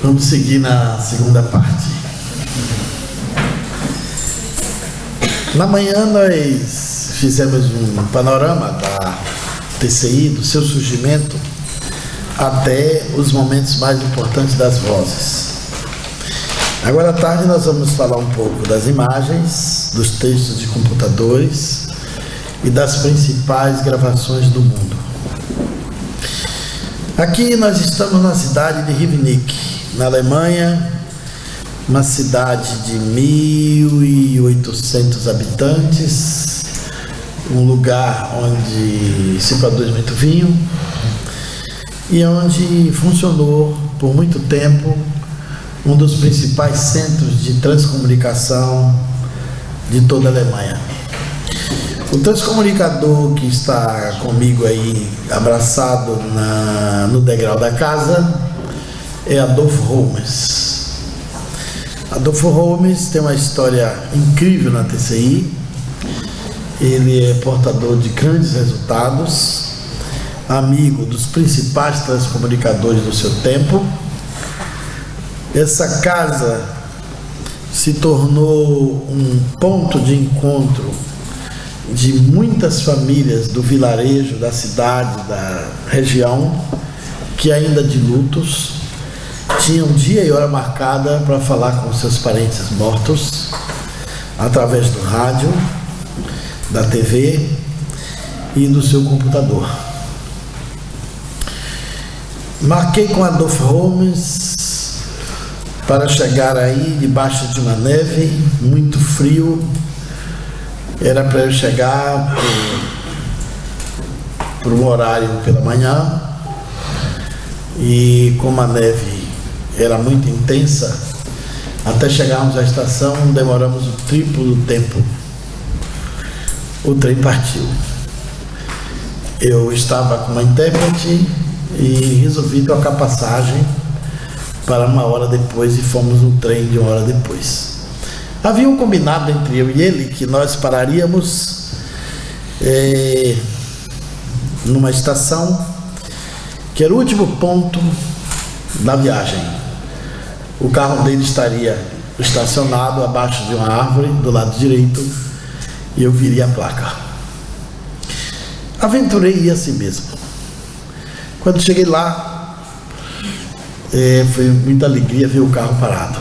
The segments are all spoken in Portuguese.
Vamos seguir na segunda parte. Na manhã nós fizemos um panorama da TCI, do seu surgimento, até os momentos mais importantes das vozes. Agora à tarde nós vamos falar um pouco das imagens, dos textos de computadores e das principais gravações do mundo. Aqui nós estamos na cidade de Rivnik, na Alemanha, uma cidade de 1.800 habitantes, um lugar onde se produz muito vinho e onde funcionou por muito tempo um dos principais centros de transcomunicação de toda a Alemanha. O transcomunicador que está comigo aí, abraçado no degrau da casa, é Adolfo Holmes. Adolfo Holmes tem uma história incrível na TCI. Ele é portador de grandes resultados, amigo dos principais transcomunicadores do seu tempo. Essa casa se tornou um ponto de encontro de muitas famílias do vilarejo, da cidade, da região, que ainda de lutos, tinham dia e hora marcada para falar com seus parentes mortos, através do rádio, da TV e do seu computador. Marquei com Adolfo Holmes para chegar aí debaixo de uma neve, muito frio. Era para eu chegar por um horário pela manhã, e como a neve era muito intensa, até chegarmos à estação demoramos o triplo do tempo. O trem partiu. Eu estava com uma intérprete e resolvi trocar passagem para uma hora depois, e fomos no trem de uma hora depois. Havia um combinado entre eu e ele que nós pararíamos numa estação que era o último ponto da viagem. O carro dele estaria estacionado abaixo de uma árvore do lado direito e eu viria a placa. Aventurei assim mesmo. Quando cheguei lá, foi muita alegria ver o carro parado.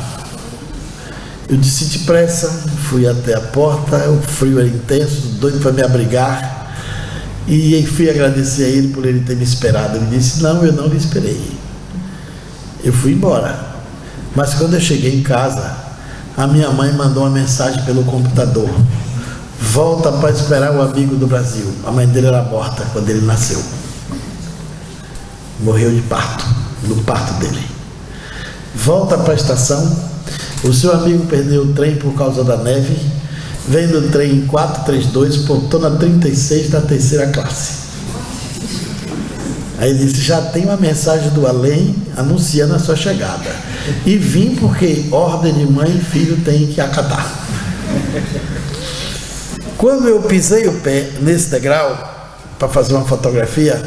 Eu disse depressa, fui até a porta, o frio era intenso, doido para me abrigar, e fui agradecer a ele por ele ter me esperado. Ele disse: não, eu não lhe esperei. Eu fui embora, mas quando eu cheguei em casa, a minha mãe mandou uma mensagem pelo computador: volta para esperar o amigo do Brasil. A mãe dele era morta quando ele nasceu, morreu de parto, no parto dele. Volta para a estação, o seu amigo perdeu o trem por causa da neve, vem do trem 432, poltrona 36 da terceira classe. Aí ele disse: já tem uma mensagem do além anunciando a sua chegada, e vim porque ordem de mãe e filho tem que acatar. Quando eu pisei o pé nesse degrau para fazer uma fotografia,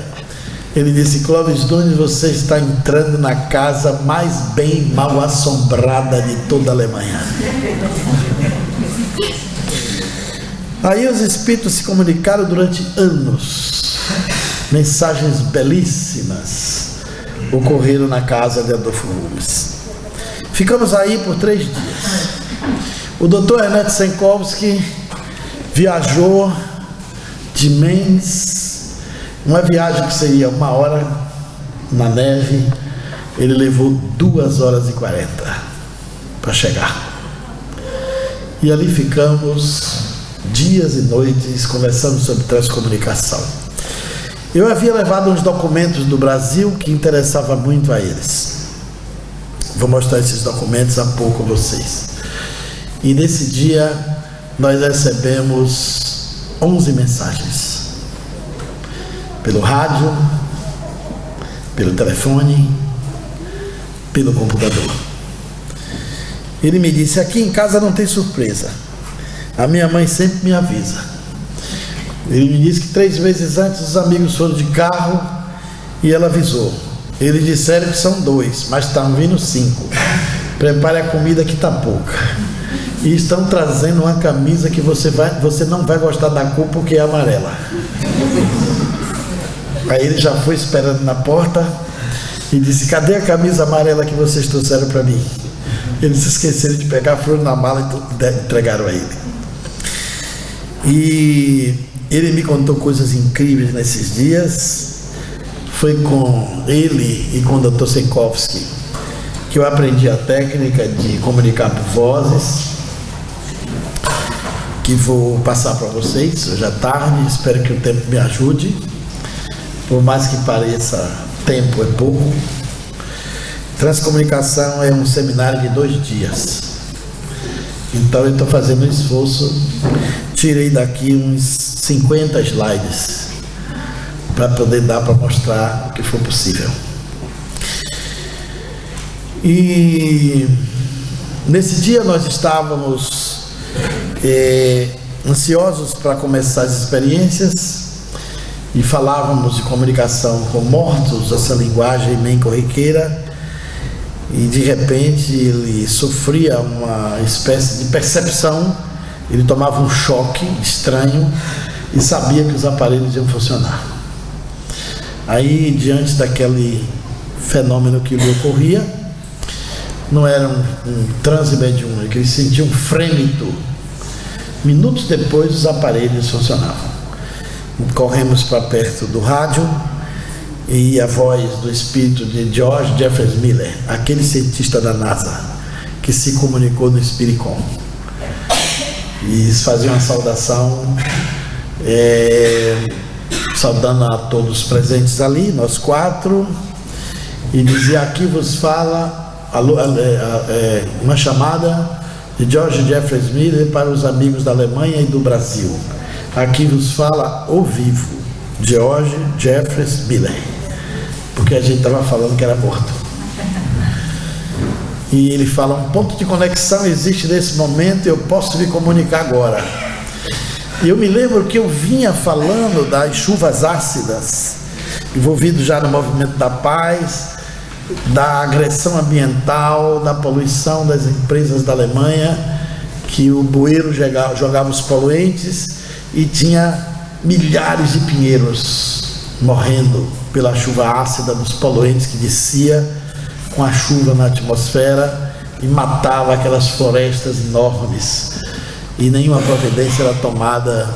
ele disse: Clóvis Nunes, você está entrando na casa mais bem mal assombrada de toda a Alemanha. Aí os espíritos se comunicaram durante anos. Mensagens belíssimas ocorreram na casa de Adolfo Holmes. Ficamos aí por 3 dias. O Dr. Ernest Senkowski viajou de Mainz, uma viagem que seria 1 hora na neve, ele levou 2 horas e 40 para chegar. E ali ficamos dias e noites conversando sobre transcomunicação. Eu havia levado uns documentos do Brasil que interessavam muito a eles. Vou mostrar esses documentos há pouco a vocês. E nesse dia nós recebemos 11 mensagens. Pelo rádio, pelo telefone, pelo computador. Ele me disse: aqui em casa não tem surpresa. A minha mãe sempre me avisa. Ele me disse que 3 meses antes os amigos foram de carro e ela avisou: Eles disseram que são 2, mas estão vindo 5. Prepare a comida que está pouca. E estão trazendo uma camisa que você não vai gostar da cor porque é amarela. Aí ele já foi esperando na porta e disse: cadê a camisa amarela que vocês trouxeram para mim? Eles esqueceram de pegar, foram na mala e entregaram a ele. E ele me contou coisas incríveis nesses dias. Foi com ele e com o Dr. Senkowski que eu aprendi a técnica de comunicar por vozes, que vou passar para vocês hoje à tarde. Espero que o tempo me ajude. Por mais que pareça, tempo é pouco. Transcomunicação é um seminário de 2 dias. Então eu estou fazendo um esforço. Tirei daqui uns 50 slides para poder dar para mostrar o que for possível. E nesse dia nós estávamos ansiosos para começar as experiências e falávamos de comunicação com mortos, essa linguagem bem corriqueira, e de repente ele sofria uma espécie de percepção, ele tomava um choque estranho e sabia que os aparelhos iam funcionar. Aí, diante daquele fenômeno que lhe ocorria, não era um transe mediúnico, ele sentia um frêmito. Minutos depois os aparelhos funcionavam. Corremos para perto do rádio e a voz do espírito de George Jeffreys Miller, aquele cientista da NASA que se comunicou no Spiricom, e fazia uma saudação, saudando a todos os presentes ali, nós 4, e dizia: aqui vos fala uma chamada de George Jeffreys Miller para os amigos da Alemanha e do Brasil. Aqui vos fala ao vivo George Jeffreys Miller, porque a gente estava falando que era morto. E ele fala: um ponto de conexão existe nesse momento, eu posso me comunicar agora. E eu me lembro que eu vinha falando das chuvas ácidas, envolvido já no movimento da paz, da agressão ambiental, da poluição das empresas da Alemanha, que o bueiro jogava os poluentes e tinha milhares de pinheiros morrendo pela chuva ácida dos poluentes que descia com a chuva na atmosfera e matava aquelas florestas enormes, e nenhuma providência era tomada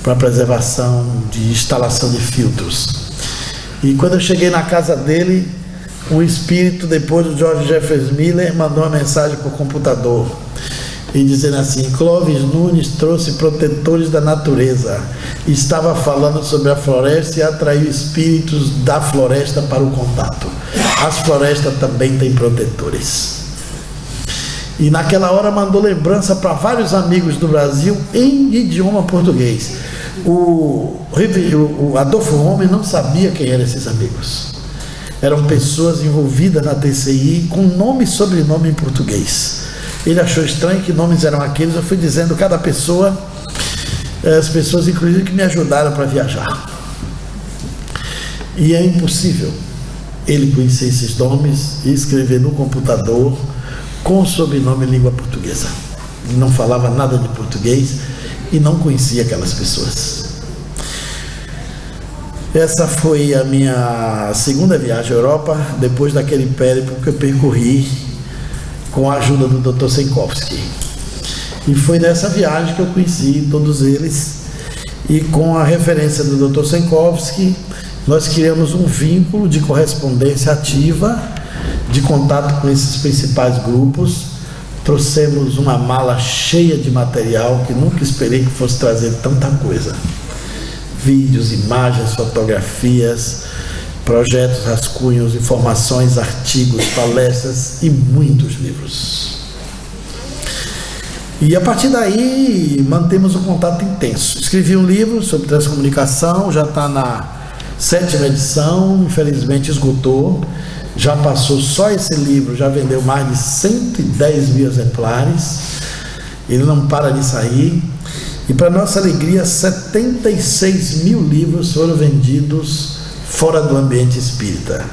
para preservação de instalação de filtros. E quando eu cheguei na casa dele, o espírito, depois do George Jeffreys Miller, mandou uma mensagem por computador e dizendo assim: Clóvis Nunes trouxe protetores da natureza, estava falando sobre a floresta e atraiu espíritos da floresta para o contato. As florestas também têm protetores. E naquela hora mandou lembrança para vários amigos do Brasil em idioma português. O Adolfo Homem não sabia quem eram esses amigos. Eram pessoas envolvidas na TCI com nome e sobrenome em português. Ele achou estranho que nomes eram aqueles. Eu fui dizendo cada pessoa, as pessoas inclusive que me ajudaram para viajar. E é impossível ele conhecer esses nomes e escrever no computador com sobrenome em língua portuguesa. Ele não falava nada de português e não conhecia aquelas pessoas. Essa foi a minha segunda viagem à Europa, depois daquele périplo que eu percorri com a ajuda do Dr. Senkowski. E foi nessa viagem que eu conheci todos eles, e com a referência do Dr. Senkowski, nós criamos um vínculo de correspondência ativa, de contato com esses principais grupos. Trouxemos uma mala cheia de material que nunca esperei que fosse trazer tanta coisa. Vídeos, imagens, fotografias, projetos, rascunhos, informações, artigos, palestras e muitos livros. E a partir daí mantemos um contato intenso. Escrevi um livro sobre transcomunicação, já está na 7ª edição, infelizmente esgotou. Já passou, só esse livro já vendeu mais de 110 mil exemplares. Ele não para de sair. E para nossa alegria, 76 mil livros foram vendidos fora do ambiente espírita.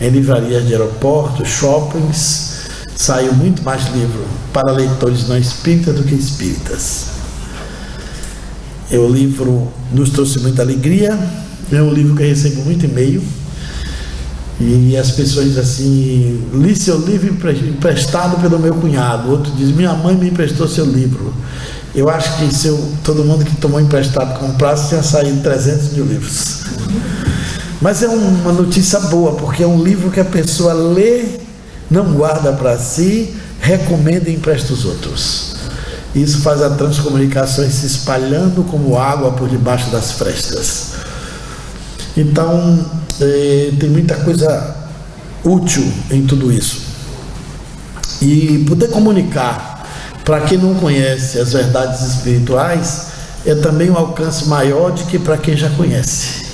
em livrarias de aeroportos, shoppings. Saiu muito mais livro para leitores não espíritas do que espíritas. O livro nos trouxe muita alegria. É um livro que eu recebo muito e-mail. E as pessoas dizem assim: li seu livro emprestado pelo meu cunhado. O outro diz: minha mãe me emprestou seu livro. Eu acho que se todo mundo que tomou emprestado comprasse, tinha saído 300 mil livros. Mas é uma notícia boa, porque é um livro que a pessoa lê, não guarda para si, recomenda e empresta aos outros. Isso faz a transcomunicação se espalhando como água por debaixo das frestas. Então, tem muita coisa útil em tudo isso. E poder comunicar para quem não conhece as verdades espirituais é também um alcance maior do que para quem já conhece.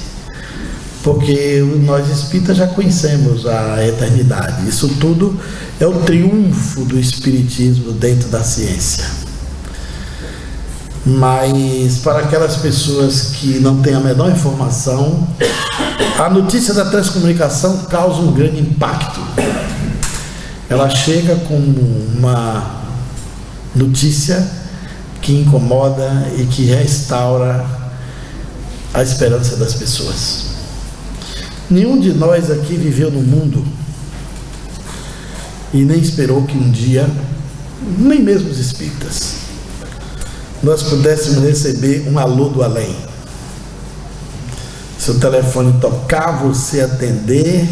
Porque nós espíritas já conhecemos a eternidade. Isso tudo é o triunfo do espiritismo dentro da ciência. Mas para aquelas pessoas que não têm a menor informação, a notícia da transcomunicação causa um grande impacto. Ela chega como uma notícia que incomoda e que restaura a esperança das pessoas. Nenhum de nós aqui viveu no mundo e nem esperou que um dia, nem mesmo os espíritas, nós pudéssemos receber um alô do além. Seu telefone tocar, você atender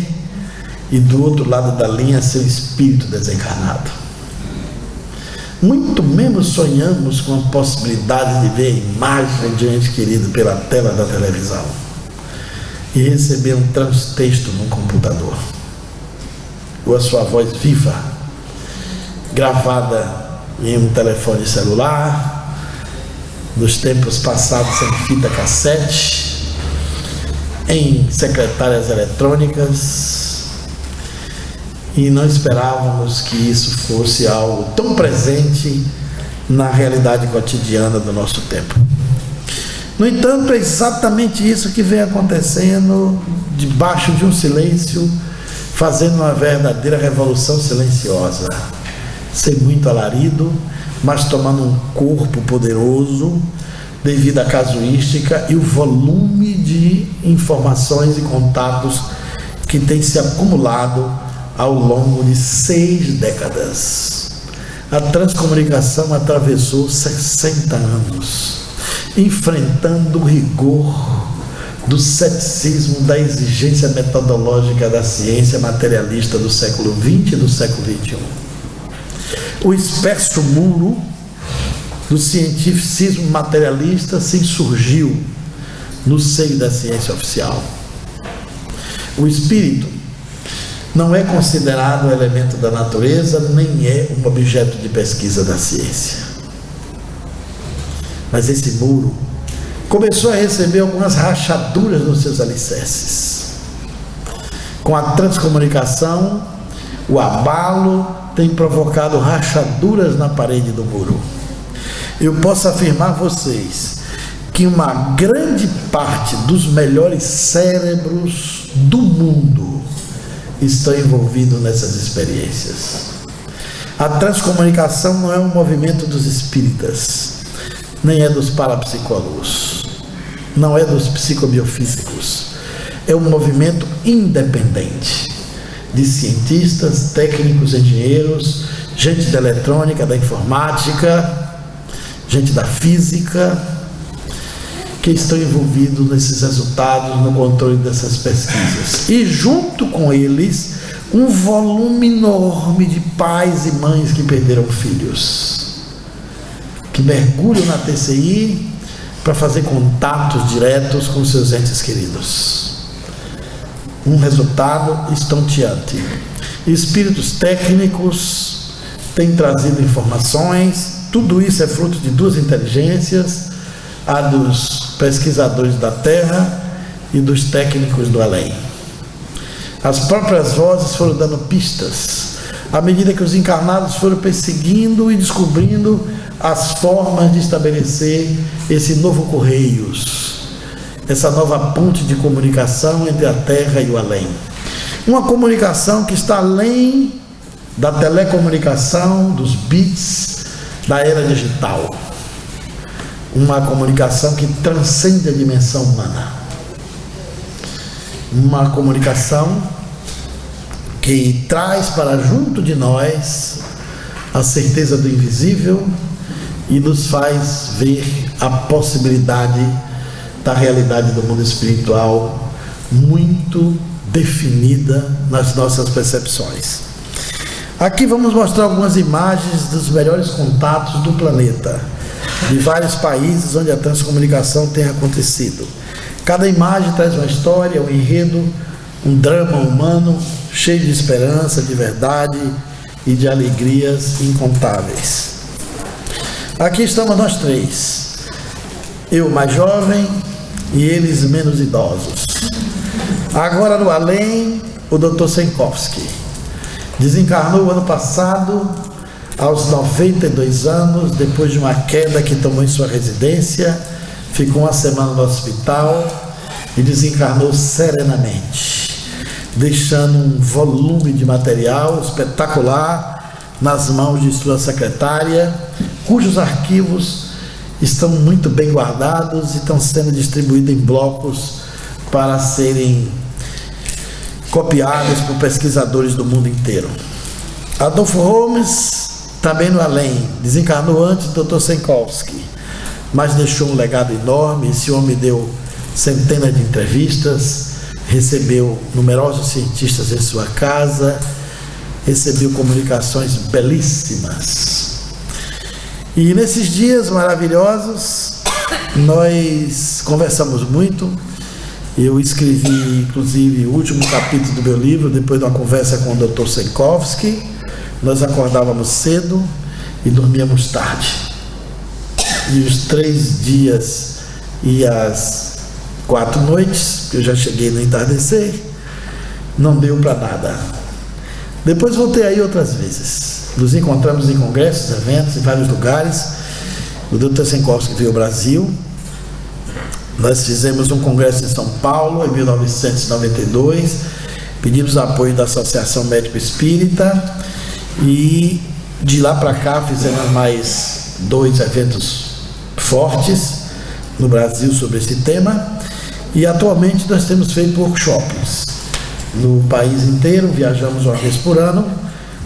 e do outro lado da linha seu espírito desencarnado. Muito menos sonhamos com a possibilidade de ver a imagem de um ente querido pela tela da televisão e receber um transtexto no computador, ou a sua voz viva, gravada em um telefone celular, nos tempos passados em fita cassete, em secretárias eletrônicas, e não esperávamos que isso fosse algo tão presente na realidade cotidiana do nosso tempo. No entanto, é exatamente isso que vem acontecendo debaixo de um silêncio, fazendo uma verdadeira revolução silenciosa, sem muito alarido, mas tomando um corpo poderoso devido à casuística e o volume de informações e contatos que tem se acumulado ao longo de 6 décadas. A transcomunicação atravessou 60 anos, enfrentando o rigor do ceticismo, da exigência metodológica da ciência materialista do século XX e do século XXI. O espesso muro do cientificismo materialista se insurgiu no seio da ciência oficial. O espírito não é considerado um elemento da natureza, nem é um objeto de pesquisa da ciência. Mas esse muro começou a receber algumas rachaduras nos seus alicerces. Com a transcomunicação, o abalo tem provocado rachaduras na parede do muro. Eu posso afirmar a vocês que uma grande parte dos melhores cérebros do mundo estão envolvidos nessas experiências. A transcomunicação não é um movimento dos espíritas, nem é dos parapsicólogos, não é dos psicobiofísicos. É um movimento independente de cientistas, técnicos, engenheiros, gente da eletrônica, da informática, gente da física, que estão envolvidos nesses resultados, no controle dessas pesquisas. E junto com eles, um volume enorme de pais e mães que perderam filhos, que mergulham na TCI para fazer contatos diretos com seus entes queridos. Um resultado estonteante. Espíritos técnicos têm trazido informações. Tudo isso é fruto de 2 inteligências, a dos pesquisadores da Terra e dos técnicos do além. As próprias vozes foram dando pistas, à medida que os encarnados foram perseguindo e descobrindo as formas de estabelecer esse novo Correios, essa nova ponte de comunicação entre a Terra e o além. Uma comunicação que está além da telecomunicação, dos bits, da era digital. Uma comunicação que transcende a dimensão humana. Uma comunicação que traz para junto de nós a certeza do invisível e nos faz ver a possibilidade da realidade do mundo espiritual muito definida nas nossas percepções. Aqui vamos mostrar algumas imagens dos melhores contatos do planeta, de vários países onde a transcomunicação tem acontecido. Cada imagem traz uma história, um enredo, um drama humano cheio de esperança, de verdade e de alegrias incontáveis. Aqui estamos nós três, eu mais jovem e eles menos idosos. Agora no além, o Dr. Senkowski desencarnou ano passado, aos 92 anos, depois de uma queda que tomou em sua residência, ficou uma semana no hospital e desencarnou serenamente, deixando um volume de material espetacular nas mãos de sua secretária, cujos arquivos estão muito bem guardados e estão sendo distribuídos em blocos para serem copiados por pesquisadores do mundo inteiro. Adolfo Holmes, também no além, desencarnou antes do Dr. Senkowski, mas deixou um legado enorme. Esse homem deu centenas de entrevistas, recebeu numerosos cientistas em sua casa, recebeu comunicações belíssimas. E nesses dias maravilhosos, nós conversamos muito. Eu escrevi, inclusive, o último capítulo do meu livro, depois de uma conversa com o Dr. Senkowski. Nós acordávamos cedo e dormíamos tarde. E os 3 dias e as 4 noites, que eu já cheguei no entardecer, não deu para nada. Depois voltei aí outras vezes. Nos encontramos em congressos, eventos, em vários lugares. O Dr. Senkowski veio ao Brasil. Nós fizemos um congresso em São Paulo, em 1992. Pedimos apoio da Associação Médico Espírita. E de lá para cá fizemos mais 2 eventos fortes no Brasil sobre esse tema. E atualmente nós temos feito workshops no país inteiro. Viajamos uma vez por ano.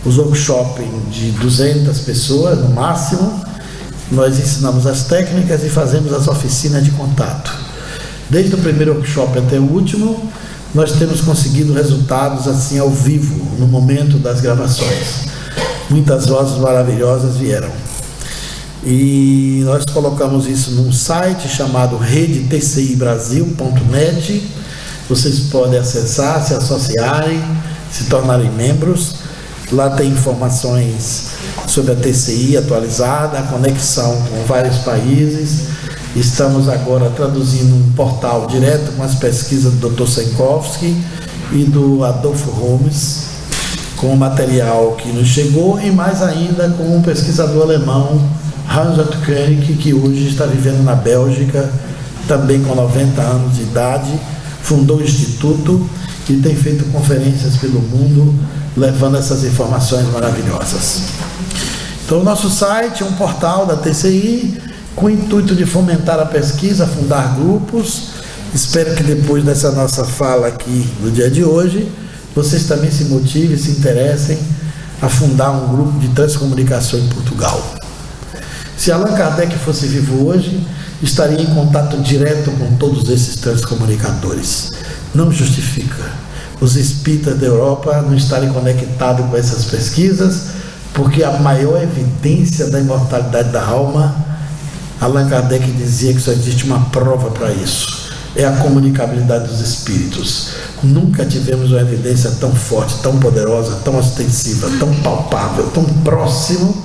Os workshops de 200 pessoas no máximo. Nós ensinamos as técnicas e fazemos as oficinas de contato. Desde o primeiro workshop até o último, nós temos conseguido resultados assim ao vivo, no momento das gravações. Muitas vozes maravilhosas vieram. E nós colocamos isso num site chamado redetcibrasil.net. Vocês podem acessar, se associarem, se tornarem membros. Lá tem informações sobre a TCI atualizada, a conexão com vários países. Estamos agora traduzindo um portal direto com as pesquisas do Dr. Senkowski e do Adolfo Holmes, com o material que nos chegou, e mais ainda com um pesquisador alemão, Hans-Gert Koenig, que hoje está vivendo na Bélgica, também com 90 anos de idade, fundou o Instituto e tem feito conferências pelo mundo, levando essas informações maravilhosas. Então, o nosso site é um portal da TCI, com o intuito de fomentar a pesquisa, fundar grupos. Espero que depois dessa nossa fala aqui no dia de hoje, vocês também se motivem, se interessem a fundar um grupo de transcomunicação em Portugal. Se Allan Kardec fosse vivo hoje, estaria em contato direto com todos esses transcomunicadores. Não justifica os espíritas da Europa não estarem conectados com essas pesquisas, porque a maior evidência da imortalidade da alma, Allan Kardec dizia que só existe uma prova para isso: é a comunicabilidade dos espíritos. Nunca tivemos uma evidência tão forte, tão poderosa, tão ostensiva, tão palpável, tão próximo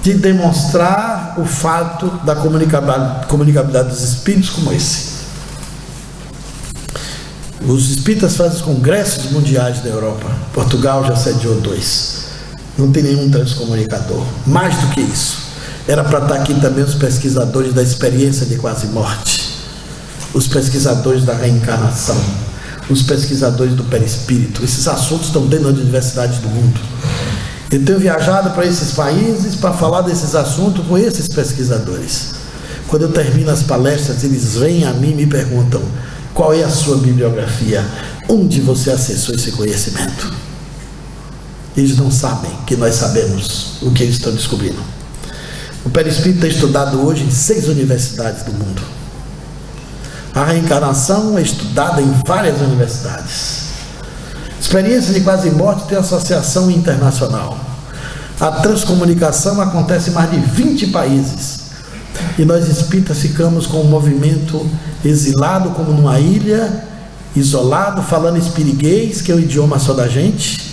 de demonstrar o fato da comunicabilidade dos espíritos como esse. Os espíritas fazem os congressos mundiais da Europa. Portugal já sediou 2. Não tem nenhum transcomunicador. Mais do que isso, era para estar aqui também os pesquisadores da experiência de quase morte, os pesquisadores da reencarnação, os pesquisadores do perispírito. Esses assuntos estão dentro das universidades do mundo. Eu tenho viajado para esses países para falar desses assuntos com esses pesquisadores. Quando eu termino as palestras, eles vêm a mim e me perguntam: qual é a sua bibliografia? Onde você acessou esse conhecimento? Eles não sabem que nós sabemos o que eles estão descobrindo. O perispírito é estudado hoje em 6 universidades do mundo. A reencarnação é estudada em várias universidades. Experiência de quase morte tem associação internacional. A transcomunicação acontece em mais de 20 países. E nós espíritas ficamos com o movimento exilado, como numa ilha, isolado, falando espiriguês, que é o idioma só da gente.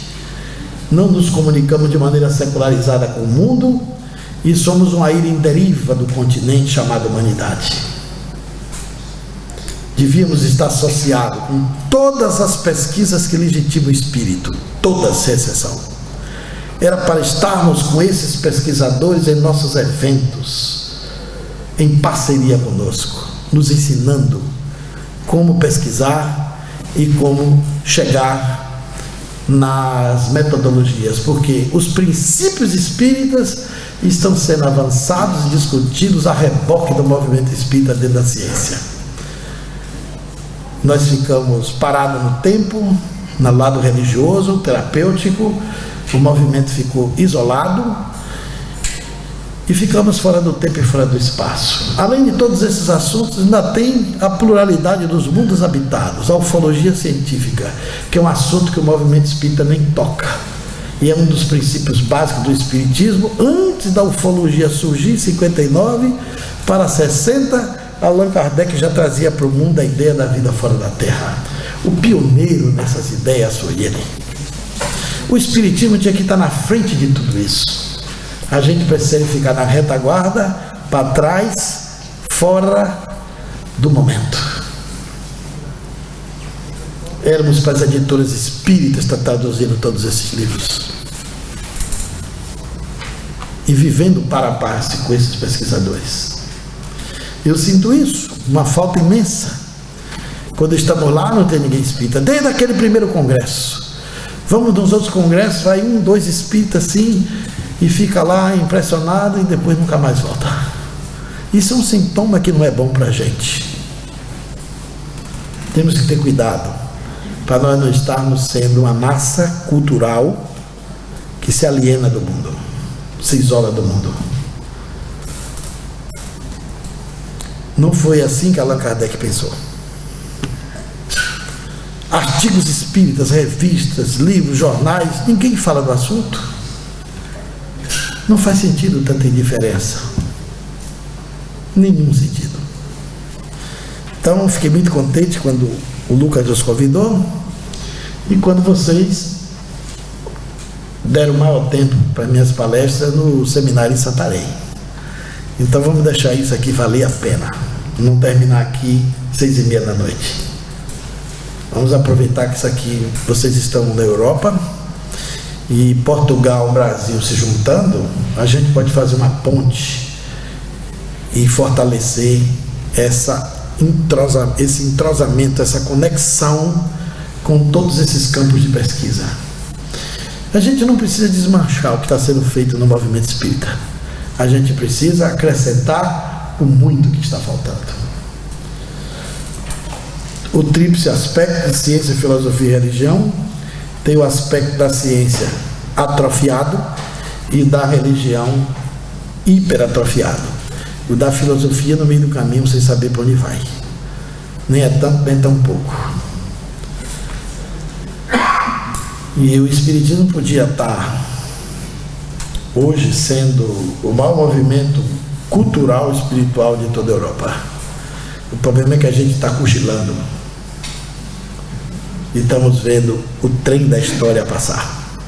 Não nos comunicamos de maneira secularizada com o mundo e somos uma ilha em deriva do continente chamado humanidade. Devíamos estar associados com todas as pesquisas que legitimam o espírito, todas sem exceção. Era para estarmos com esses pesquisadores em nossos eventos, em parceria conosco, nos ensinando como pesquisar e como chegar nas metodologias, porque os princípios espíritas estão sendo avançados e discutidos a reboque do movimento espírita dentro da ciência. Nós ficamos parados no tempo, no lado religioso, terapêutico, o movimento ficou isolado e ficamos fora do tempo e fora do espaço. Além de todos esses assuntos, ainda tem a pluralidade dos mundos habitados, a ufologia científica, que é um assunto que o movimento espírita nem toca. E é um dos princípios básicos do espiritismo. Antes da ufologia surgir, em 59 para 60, Allan Kardec já trazia para o mundo a ideia da vida fora da Terra. O pioneiro nessas ideias foi ele. O espiritismo tinha que estar na frente de tudo isso. A gente precisa ficar na retaguarda, para trás, fora do momento. Éramos para as editoras espíritas estar traduzindo todos esses livros. E vivendo para a paz com esses pesquisadores. Eu sinto isso, uma falta imensa. Quando estamos lá, não tem ninguém espírita. Desde aquele primeiro congresso. Vamos nos outros congressos, vai 1, 2 espíritas assim, e fica lá impressionado e depois nunca mais volta. Isso é um sintoma que não é bom para a gente. Temos que ter cuidado, para nós não estarmos sendo uma massa cultural que se aliena do mundo, se isola do mundo. Não foi assim que Allan Kardec pensou. Artigos espíritas, revistas, livros, jornais, ninguém fala do assunto. Não faz sentido tanta indiferença. Nenhum sentido. Então, fiquei muito contente quando o Lucas nos convidou e quando vocês deram maior tempo para minhas palestras no seminário em Santarém. Então, vamos deixar isso aqui valer a pena. Não terminar aqui 6h30 da noite. Vamos aproveitar que isso aqui, vocês estão na Europa e Portugal, Brasil se juntando, a gente pode fazer uma ponte e fortalecer esse entrosamento, essa conexão com todos esses campos de pesquisa. A gente não precisa desmanchar o que está sendo feito no movimento espírita. A gente precisa acrescentar o muito que está faltando. O tríplice aspecto de ciência, filosofia e religião tem o aspecto da ciência atrofiado e da religião hiperatrofiado. O da filosofia no meio do caminho sem saber para onde vai. Nem é tanto, nem tão pouco. E o espiritismo podia estar hoje sendo o maior movimento cultural e espiritual de toda a Europa. O problema é que a gente está cochilando. E estamos vendo o trem da história passar.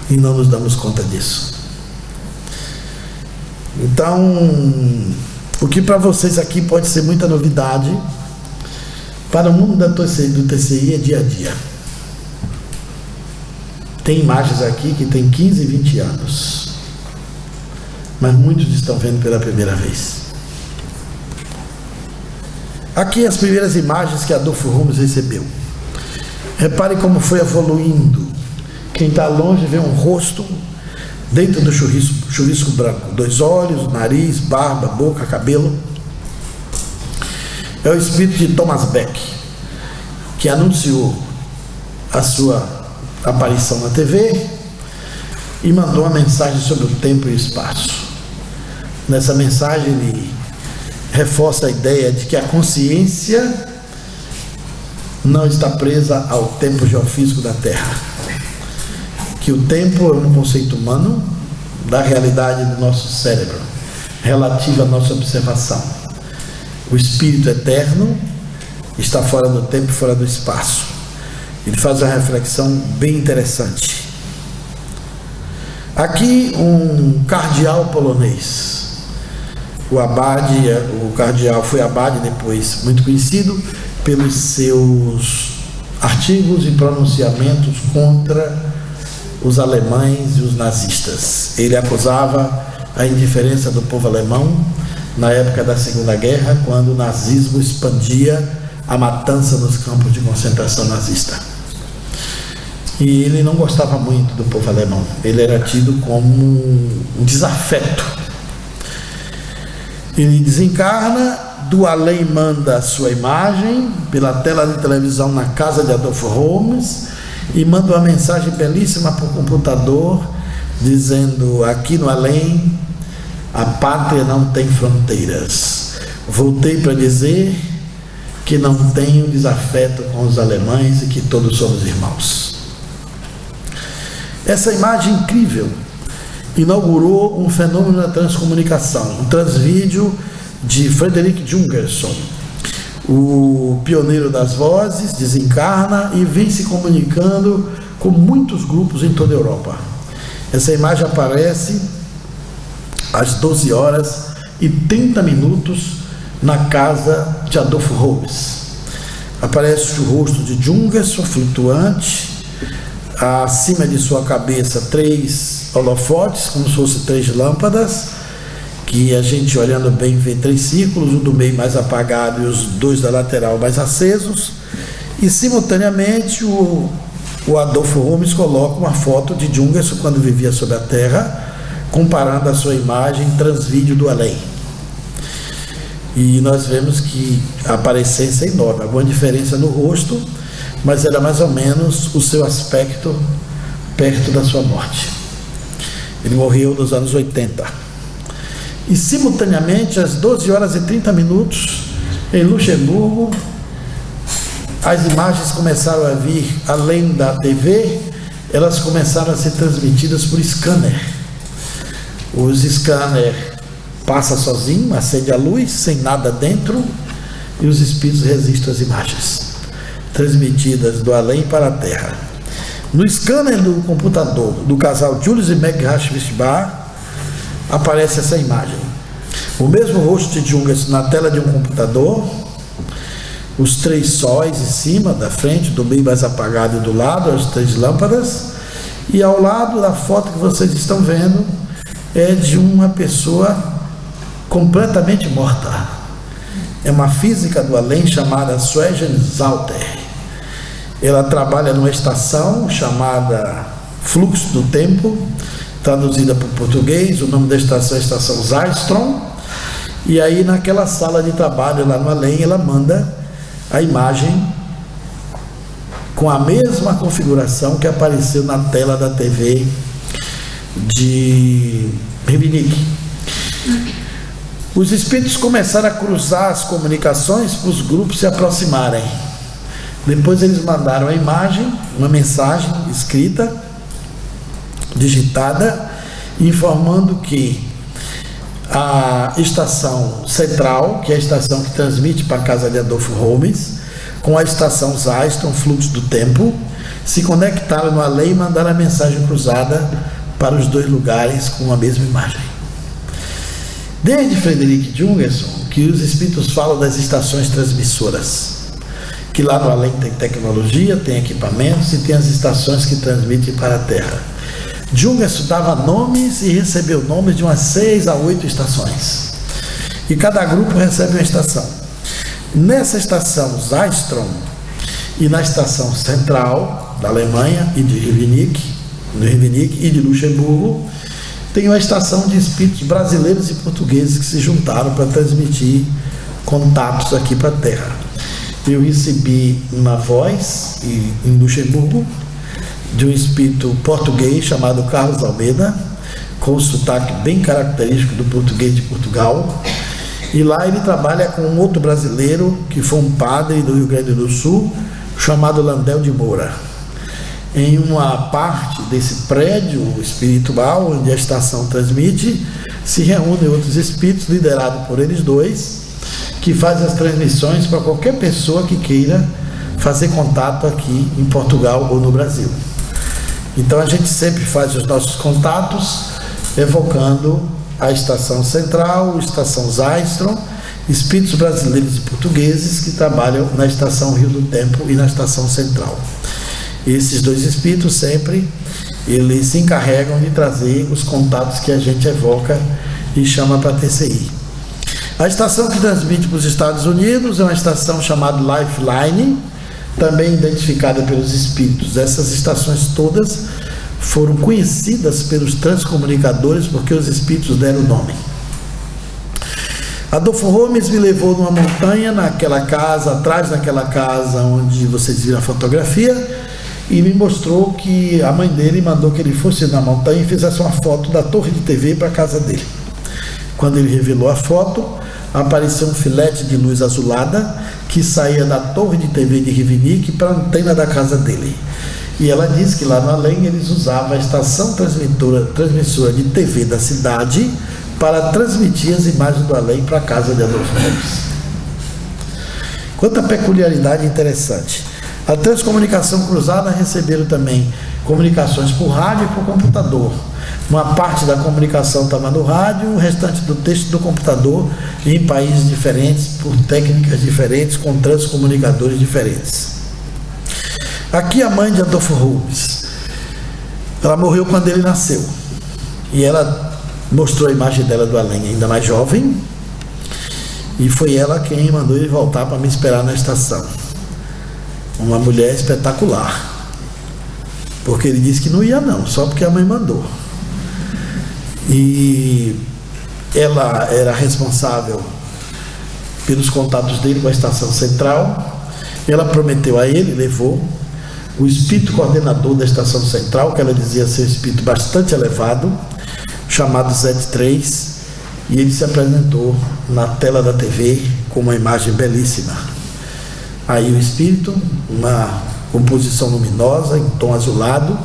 E não nos damos conta disso. Então, o que para vocês aqui pode ser muita novidade, para o mundo do TCI é dia a dia. Tem imagens aqui que tem 15, 20 anos. Mas muitos estão vendo pela primeira vez. Aqui as primeiras imagens que Adolfo Rumes recebeu. Repare como foi evoluindo. Quem está longe vê um rosto dentro do chuvisco branco. 2 olhos, nariz, barba, boca, cabelo. É o espírito de Thomas Beck, que anunciou a sua aparição na TV e mandou uma mensagem sobre o tempo e o espaço. Nessa mensagem ele reforça a ideia de que a consciência não está presa ao tempo geofísico da Terra, que o tempo é um conceito humano da realidade do nosso cérebro, relativa à nossa observação. O espírito eterno está fora do tempo e fora do espaço. Ele faz uma reflexão bem interessante. Aqui um cardeal polonês. O cardeal foi abade depois, muito conhecido pelos seus artigos e pronunciamentos contra os alemães e os nazistas. Ele acusava a indiferença do povo alemão na época da Segunda Guerra, quando o nazismo expandia a matança nos campos de concentração nazista. E ele não gostava muito do povo alemão. Ele era tido como um desafeto. Ele desencarna, do além manda a sua imagem pela tela de televisão na casa de Adolfo Rumes e manda uma mensagem belíssima por computador dizendo: aqui no além a pátria não tem fronteiras. Voltei para dizer que não tenho desafeto com os alemães e que todos somos irmãos. Essa imagem incrível inaugurou um fenômeno da transcomunicação, um transvídeo de Frederick Jungerson, o pioneiro das vozes, desencarna e vem se comunicando com muitos grupos em toda a Europa. Essa imagem aparece às 12h30 na casa de Adolfo Rumes. Aparece o rosto de Jungerson flutuante, acima de sua cabeça 3 holofotes, como se fossem 3 lâmpadas, que a gente olhando bem vê 3 círculos, um do meio mais apagado e os 2 da lateral mais acesos, e simultaneamente o Adolfo Rumes coloca uma foto de Jungerson quando vivia sobre a Terra, comparando a sua imagem transvídeo do além. E nós vemos que a aparência é enorme, alguma diferença no rosto, mas era mais ou menos o seu aspecto perto da sua morte. Ele morreu nos anos 80. E simultaneamente, às 12h30, em Luxemburgo, as imagens começaram a vir além da TV, elas começaram a ser transmitidas por scanner. Os scanner passa sozinho, acende a luz, sem nada dentro, e os espíritos resistem às imagens transmitidas do além para a Terra. No scanner do computador do casal Julius e Meg Hashvishbar aparece essa imagem. O mesmo rosto de Jungerson na tela de um computador, os 3 sóis em cima, da frente, do meio mais apagado e do lado, as 3 lâmpadas, e ao lado da foto que vocês estão vendo é de uma pessoa completamente morta. É uma física do além chamada Susan Salter. Ela trabalha numa estação chamada Fluxo do Tempo, traduzida para o português. O nome da estação é Estação Zystrom. E aí naquela sala de trabalho lá no além, ela manda a imagem com a mesma configuração que apareceu na tela da TV de Ribinique. Os espíritos começaram a cruzar as comunicações para os grupos se aproximarem. Depois eles mandaram a imagem, uma mensagem escrita, digitada, informando que a estação central, que é a estação que transmite para a casa de Adolfo Rumes, com a estação Zystrom, Fluxo do Tempo, se conectaram no além e mandaram a mensagem cruzada para os 2 lugares com a mesma imagem. Desde Frederick Jungerson, que os espíritos falam das estações transmissoras, que lá no além tem tecnologia, tem equipamentos e tem as estações que transmitem para a Terra. Jungerson dava nomes e recebeu nomes de umas 6 a 8 estações. E cada grupo recebe uma estação. Nessa estação Zeistrom e na estação central da Alemanha e de Rivenique e de Luxemburgo, tem uma estação de espíritos brasileiros e portugueses que se juntaram para transmitir contatos aqui para a Terra. Eu recebi uma voz em Luxemburgo de um espírito português chamado Carlos Almeida, com um sotaque bem característico do português de Portugal. E lá ele trabalha com um outro brasileiro, que foi um padre do Rio Grande do Sul, chamado Landel de Moura. Em uma parte desse prédio espiritual, onde a estação transmite, se reúnem outros espíritos, liderados por eles dois, que fazem as transmissões para qualquer pessoa que queira fazer contato aqui em Portugal ou no Brasil. Então a gente sempre faz os nossos contatos evocando a estação central, a estação Zeistrom, espíritos brasileiros e portugueses que trabalham na estação Rio do Tempo e na estação central. Esses dois espíritos sempre eles se encarregam de trazer os contatos que a gente evoca e chama para a TCI. A estação que transmite para os Estados Unidos é uma estação chamada Lifeline, também identificada pelos espíritos. Essas estações todas foram conhecidas pelos transcomunicadores porque os espíritos deram o nome. Adolfo Holmes me levou numa montanha, naquela casa, atrás daquela casa onde vocês viram a fotografia, e me mostrou que a mãe dele mandou que ele fosse na montanha e fizesse uma foto da torre de TV para a casa dele. Quando ele revelou a foto, apareceu um filete de luz azulada que saía da torre de TV de Rivenique para a antena da casa dele. E ela disse que lá no além eles usavam a estação transmissora de TV da cidade para transmitir as imagens do além para a casa de Adolfo Holmes. Quanta peculiaridade interessante. A transcomunicação cruzada receberam também comunicações por rádio e por computador. Uma parte da comunicação estava no rádio, o restante do texto do computador, em países diferentes, por técnicas diferentes, com transcomunicadores diferentes. Aqui a mãe de Adolfo Holmes, ela morreu quando ele nasceu, e ela mostrou a imagem dela do além, ainda mais jovem, e foi ela quem mandou ele voltar para me esperar na estação. Uma mulher espetacular, porque ele disse que não ia não, só porque a mãe mandou. E ela era responsável pelos contatos dele com a estação central. Ela prometeu a ele, levou o espírito coordenador da estação central, que ela dizia ser um espírito bastante elevado, chamado Z3, e ele se apresentou na tela da TV com uma imagem belíssima. Aí o espírito, uma composição luminosa em tom azulado,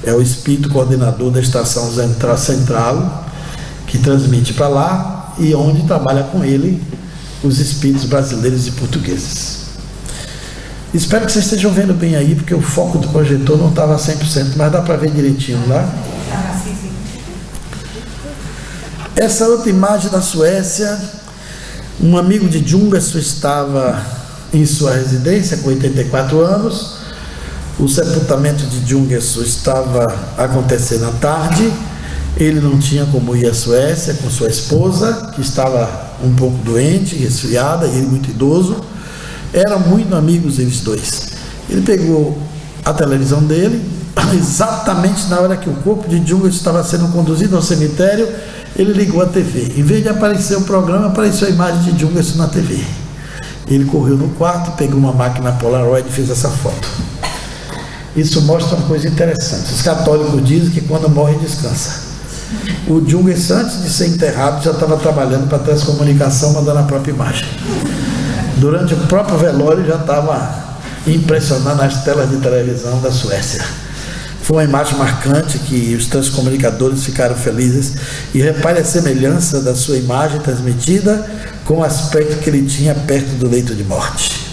é o espírito coordenador da estação central, que transmite para lá e onde trabalha com ele os espíritos brasileiros e portugueses. Espero que vocês estejam vendo bem aí, porque o foco do projetor não estava 100%, mas dá para ver direitinho lá. Essa outra imagem da Suécia, um amigo de Jungerso estava em sua residência com 84 anos. O sepultamento de Jungerso estava acontecendo à tarde. Ele não tinha como ir à Suécia com sua esposa, que estava um pouco doente, resfriada, e ele muito idoso. Eram muito amigos eles dois. Ele pegou a televisão dele, exatamente na hora que o corpo de Jungerso estava sendo conduzido ao cemitério, ele ligou a TV. Em vez de aparecer o programa, apareceu a imagem de Jungerso na TV. Ele correu no quarto, pegou uma máquina Polaroid e fez essa foto. Isso mostra uma coisa interessante. Os católicos dizem que quando morre, descansa. O Jungerso, antes de ser enterrado, já estava trabalhando para a transcomunicação, mandando a própria imagem. Durante o próprio velório, já estava impressionando as telas de televisão da Suécia. Foi uma imagem marcante que os transcomunicadores ficaram felizes. E repare a semelhança da sua imagem transmitida com o aspecto que ele tinha perto do leito de morte.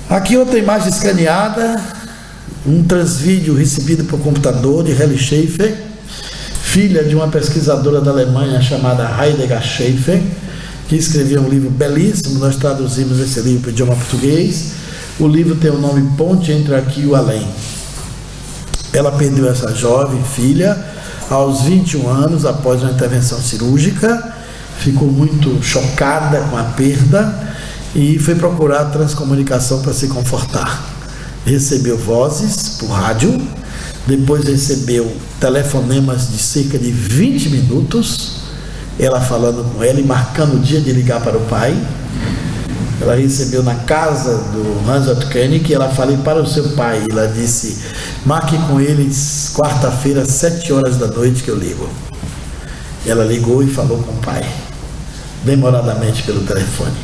Aqui outra imagem escaneada, um transvídeo recebido por computador de Helle Schaefer, filha de uma pesquisadora da Alemanha chamada Heidegger Schaefer, que escreveu um livro belíssimo. Nós traduzimos esse livro para o idioma português. O livro tem o nome Ponte entre Aqui e o Além. Ela perdeu essa jovem filha aos 21 anos após uma intervenção cirúrgica. ficou muito chocada com a perda e foi procurar a transcomunicação para se confortar. Recebeu vozes por rádio, depois recebeu telefonemas de cerca de 20 minutos, ela falando com ela e marcando o dia de ligar para o pai. Ela recebeu na casa do Hans-Otto Koenig, ela falou para o seu pai, ela disse, marque com eles quarta-feira, 7 horas da noite que eu ligo. Ela ligou e falou com o pai, demoradamente pelo telefone.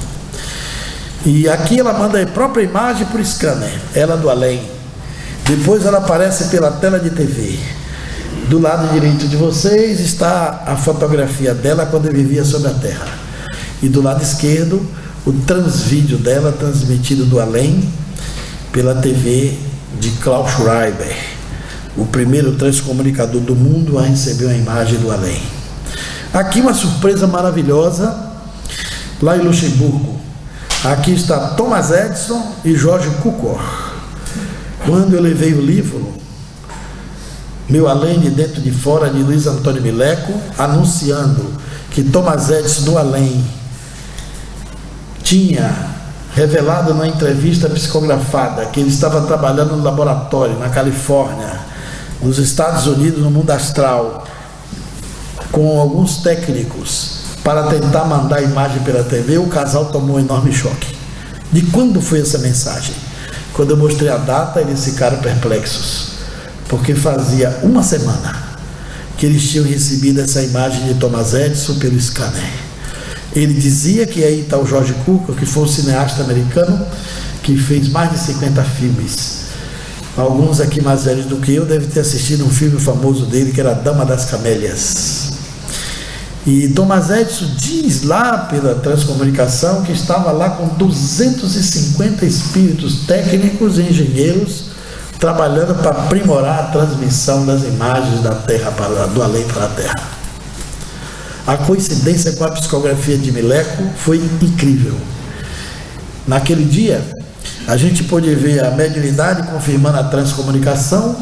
E aqui ela manda a própria imagem por scanner, ela do além. Depois ela aparece pela tela de TV. Do lado direito de vocês está a fotografia dela quando vivia sobre a Terra. E do lado esquerdo, o transvídeo dela transmitido do além pela TV de Klaus Schreiber, o primeiro transcomunicador do mundo a receber uma imagem do além. Aqui uma surpresa maravilhosa, lá em Luxemburgo. Aqui está Thomas Edison e George Cukor. Quando eu levei o livro, Meu Além de Dentro de Fora, de Luiz Antônio Mileco, anunciando que Thomas Edison do além tinha revelado numa entrevista psicografada que ele estava trabalhando no laboratório na Califórnia, nos Estados Unidos, no mundo astral, com alguns técnicos para tentar mandar a imagem pela TV, o casal tomou um enorme choque. De quando foi essa mensagem? Quando eu mostrei a data, eles ficaram perplexos, porque fazia uma semana que eles tinham recebido essa imagem de Thomas Edison pelo scanner. Ele dizia que aí está o George Cukor, que foi um cineasta americano que fez mais de 50 filmes. Alguns aqui mais velhos do que eu devem ter assistido um filme famoso dele, que era A Dama das Camélias. E Thomas Edison diz lá pela transcomunicação que estava lá com 250 espíritos técnicos e engenheiros trabalhando para aprimorar a transmissão das imagens da Terra do além para a Terra. A coincidência com a psicografia de Mileco foi incrível. Naquele dia, a gente pôde ver a mediunidade confirmando a transcomunicação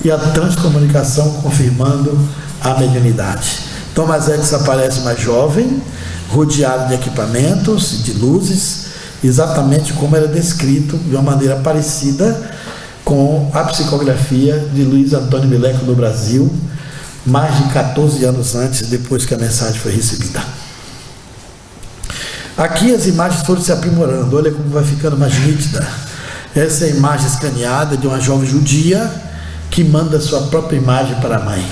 e a transcomunicação confirmando a mediunidade. Thomas Edison aparece mais jovem, rodeado de equipamentos, de luzes, exatamente como era descrito de uma maneira parecida com a psicografia de Luiz Antônio Mileco no Brasil, mais de 14 anos antes, depois que a mensagem foi recebida. Aqui as imagens foram se aprimorando, olha como vai ficando mais nítida. Essa é a imagem escaneada de uma jovem judia que manda sua própria imagem para a mãe.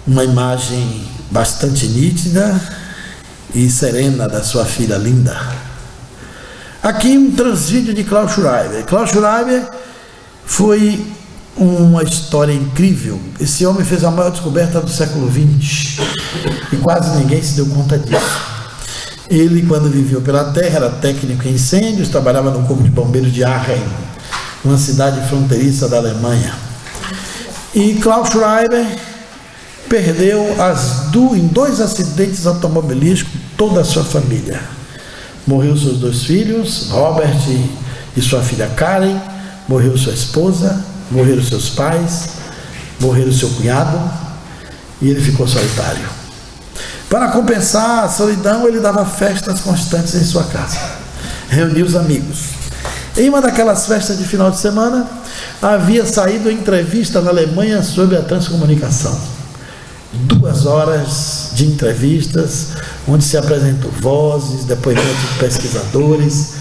Uma imagem bastante nítida e serena da sua filha linda. Aqui um transvídeo de Klaus Schreiber. Klaus Schreiber foi uma história incrível. Esse homem fez a maior descoberta do século XX e quase ninguém se deu conta disso. Ele, quando viveu pela Terra, era técnico em incêndios, trabalhava no Corpo de Bombeiros de Aachen, uma cidade fronteiriça da Alemanha. E Klaus Schreiber perdeu em 2 acidentes automobilísticos toda a sua família. Morreu seus 2 filhos, Robert e sua filha Karen, morreu sua esposa, morreram seus pais, morreram seu cunhado, e ele ficou solitário. Para compensar a solidão, ele dava festas constantes em sua casa, reunia os amigos. Em uma daquelas festas de final de semana, havia saído a entrevista na Alemanha sobre a transcomunicação. 2 horas de entrevistas, onde se apresentou vozes, depoimentos de pesquisadores,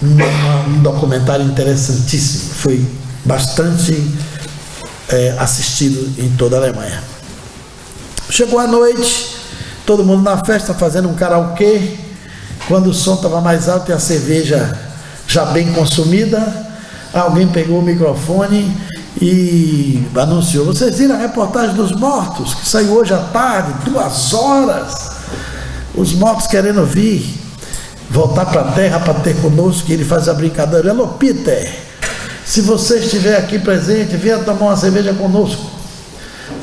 um documentário interessantíssimo, foi bastante assistido em toda a Alemanha. Chegou a noite, todo mundo na festa fazendo um karaokê, quando o som estava mais alto e a cerveja já bem consumida, alguém pegou o microfone e anunciou: vocês viram a reportagem dos mortos, que saiu hoje à tarde, 2 horas, os mortos querendo vir, voltar para a Terra para ter conosco. E ele faz a brincadeira: alô Peter, se você estiver aqui presente, venha tomar uma cerveja conosco.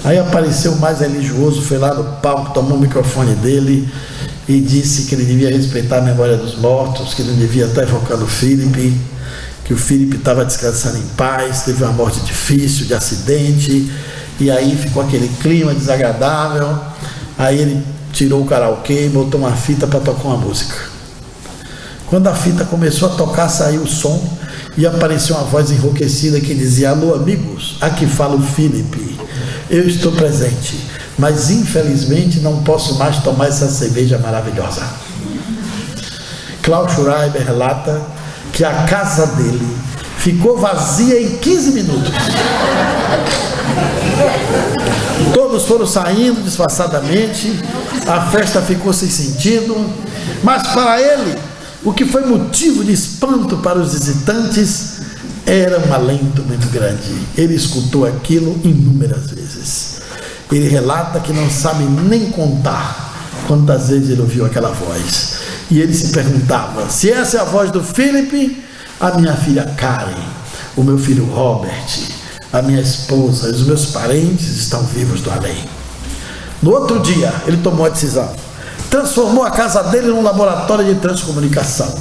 Aí apareceu o mais religioso, foi lá no palco, tomou o microfone dele e disse que ele devia respeitar a memória dos mortos, que não devia estar evocando o Philip, que o Philip estava descansando em paz, teve uma morte difícil, de acidente, e aí ficou aquele clima desagradável. Aí ele tirou o karaokê e botou uma fita para tocar uma música. Quando a fita começou a tocar, saiu o som e apareceu uma voz enrouquecida que dizia: alô amigos, aqui fala o Felipe, eu estou presente, mas infelizmente não posso mais tomar essa cerveja maravilhosa. Klaus Schreiber relata que a casa dele ficou vazia em 15 minutos. Todos foram saindo disfarçadamente, a festa ficou sem sentido, mas para ele, o que foi motivo de espanto para os visitantes era um alento muito grande. Ele escutou aquilo inúmeras vezes. Ele relata que não sabe nem contar quantas vezes ele ouviu aquela voz. E ele se perguntava: se essa é a voz do Philip, a minha filha Karen, o meu filho Robert, a minha esposa e os meus parentes estão vivos do além. No outro dia, ele tomou a decisão. Transformou a casa dele num laboratório de transcomunicação.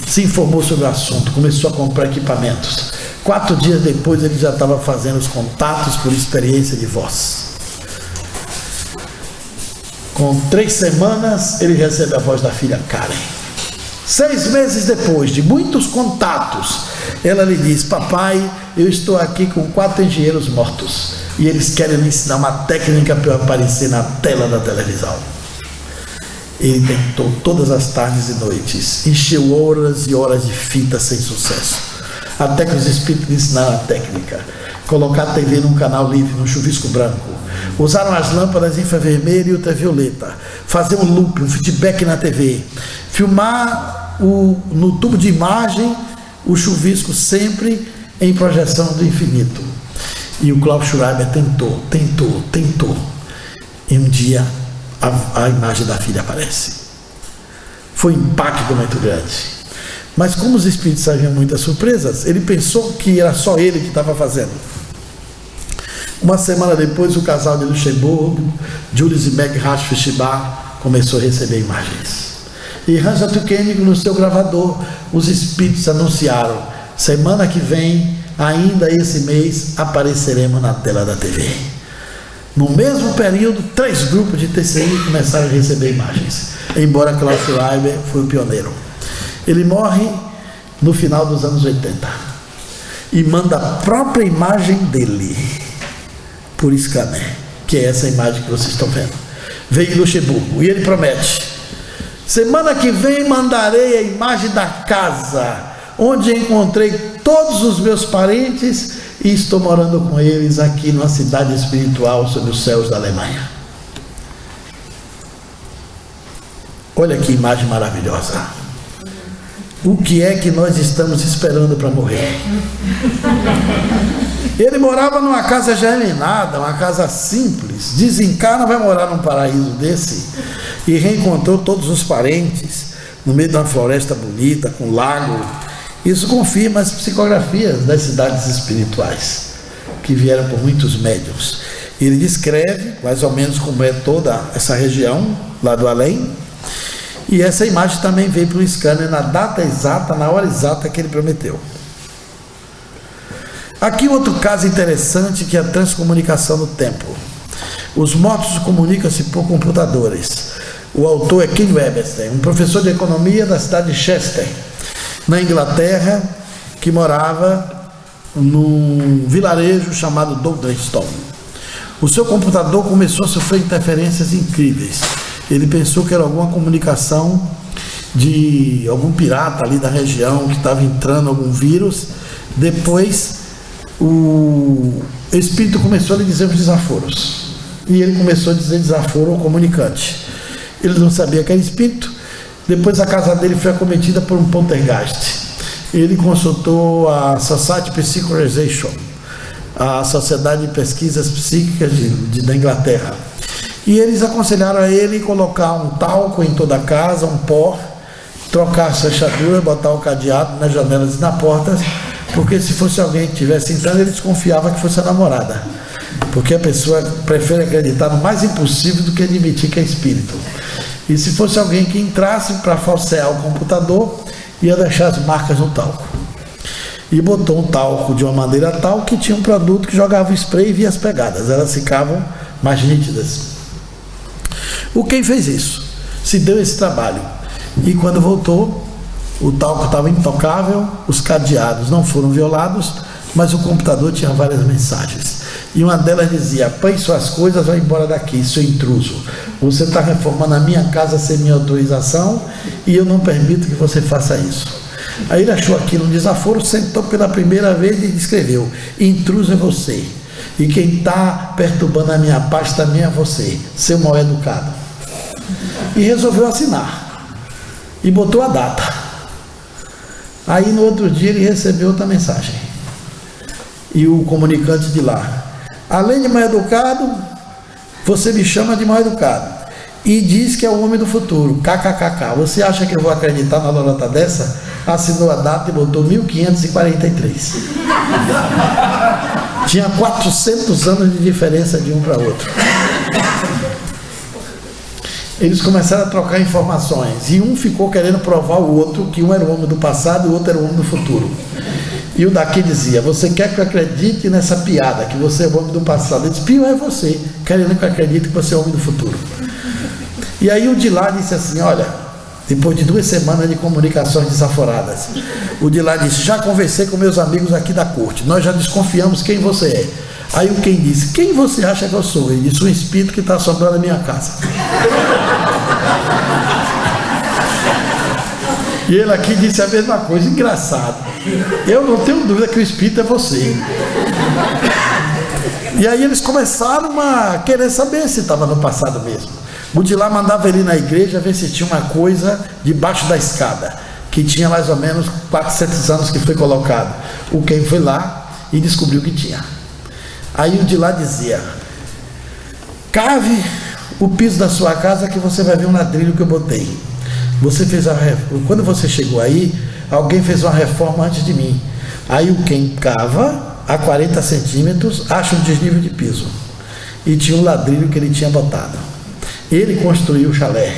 Se informou sobre o assunto, começou a comprar equipamentos. 4 dias depois, ele já estava fazendo os contatos por experiência de voz. Com 3 semanas, ele recebe a voz da filha Karen. 6 meses depois, de muitos contatos, ela lhe diz: papai, eu estou aqui com 4 engenheiros mortos e eles querem me ensinar uma técnica para eu aparecer na tela da televisão. Ele tentou todas as tardes e noites, encheu horas e horas de fita sem sucesso, até que os espíritos lhe ensinaram a técnica: colocar a TV num canal livre, num chuvisco branco, usaram as lâmpadas infravermelha e ultravioleta, fazer um loop, um feedback na TV, filmar no tubo de imagem o chuvisco sempre em projeção do infinito. E o Klaus Schreiber tentou, e um dia a imagem da filha aparece. Foi um impacto muito grande, mas como os espíritos haviam muitas surpresas, ele pensou que era só ele que estava fazendo. Uma semana depois, o casal de Luxemburgo, Julius e Meg Rasch-Fischbach, começou a receber imagens. E Hans Tukenig, no seu gravador, os espíritos anunciaram: semana que vem, ainda esse mês, apareceremos na tela da TV. No mesmo período, 3 grupos de TCI começaram a receber imagens, embora Klaus Schreiber foi o pioneiro. Ele morre no final dos anos 80 e manda a própria imagem dele por scanner, que é essa imagem que vocês estão vendo. Veio em Luxemburgo e ele promete: semana que vem mandarei a imagem da casa onde encontrei todos os meus parentes e estou morando com eles aqui numa cidade espiritual sob os céus da Alemanha. Olha que imagem maravilhosa. O que é que nós estamos esperando para morrer? Ele morava numa casa germinada, uma casa simples. Desencarna, vai morar num paraíso desse, e reencontrou todos os parentes no meio de uma floresta bonita, com lago. Isso confirma as psicografias das cidades espirituais, que vieram por muitos médiuns. Ele descreve mais ou menos como é toda essa região lá do além, e essa imagem também veio para o scanner na data exata, na hora exata que ele prometeu. Aqui outro caso interessante, que é a transcomunicação no tempo. Os mortos comunicam-se por computadores. O autor é Ken Webster, um professor de economia da cidade de Chester, na Inglaterra, que morava num vilarejo chamado Dudleston. O seu computador começou a sofrer interferências incríveis. Ele pensou que era alguma comunicação de algum pirata ali da região, que estava entrando algum vírus. Depois o espírito começou a lhe dizer os desaforos, e ele começou a dizer desaforo ao comunicante. Ele não sabia que era espírito. Depois a casa dele foi acometida por um poltergeist. Ele consultou a Society Psychorization, a Sociedade de Pesquisas Psíquicas da Inglaterra, e eles aconselharam a ele colocar um talco em toda a casa, um pó, trocar as fechaduras, botar o cadeado nas janelas e na porta, porque se fosse alguém que estivesse entrando, ele desconfiava que fosse a namorada, porque a pessoa prefere acreditar no mais impossível do que admitir que é espírito. E se fosse alguém que entrasse para falsear o computador, ia deixar as marcas no talco. E botou um talco de uma maneira tal que tinha um produto que jogava o spray e via as pegadas, elas ficavam mais nítidas. O Ken fez isso, se deu esse trabalho. E quando voltou, o talco estava intocável, os cadeados não foram violados, mas o computador tinha várias mensagens. E uma delas dizia: apanhe suas coisas, vai embora daqui, seu intruso. Você está reformando a minha casa sem minha autorização e eu não permito que você faça isso. Aí ele achou aquilo um desaforo, sentou pela primeira vez e escreveu: intruso é você. E quem está perturbando a minha paz também é você, seu mal educado. E resolveu assinar. E botou a data. Aí no outro dia ele recebeu outra mensagem. E o comunicante de lá: além de mal educado, você me chama de mal educado. E diz que é o homem do futuro. KKKK. Você acha que eu vou acreditar na lorota dessa? Assinou a data e botou 1543. Tinha 400 anos de diferença de um para outro. Eles começaram a trocar informações. E um ficou querendo provar ao outro que um era o homem do passado e o outro era o homem do futuro. E o daqui dizia: você quer que eu acredite nessa piada, que você é o homem do passado? Ele disse: pior é você, querendo que eu acredite que você é o homem do futuro. E aí o de lá disse assim: olha, depois de 2 semanas de comunicações desaforadas, o de lá disse: já conversei com meus amigos aqui da corte, nós já desconfiamos quem você é. Aí o Ken disse: quem você acha que eu sou? Ele disse: um espírito que está assombrando a minha casa. E ele aqui disse a mesma coisa. Engraçado, eu não tenho dúvida que o espírito é você. E aí eles começaram a querer saber se estava no passado mesmo. O de lá mandava ele ir na igreja ver se tinha uma coisa debaixo da escada, que tinha mais ou menos 400 anos que foi colocado. O Ken foi lá e descobriu que tinha. Aí o de lá dizia: cave o piso da sua casa que você vai ver um ladrilho que eu botei. Você fez quando você chegou aí, alguém fez uma reforma antes de mim. Aí o Ken cava a 40 centímetros, acha um desnível de piso. E tinha um ladrilho que ele tinha botado. Ele construiu o chalé.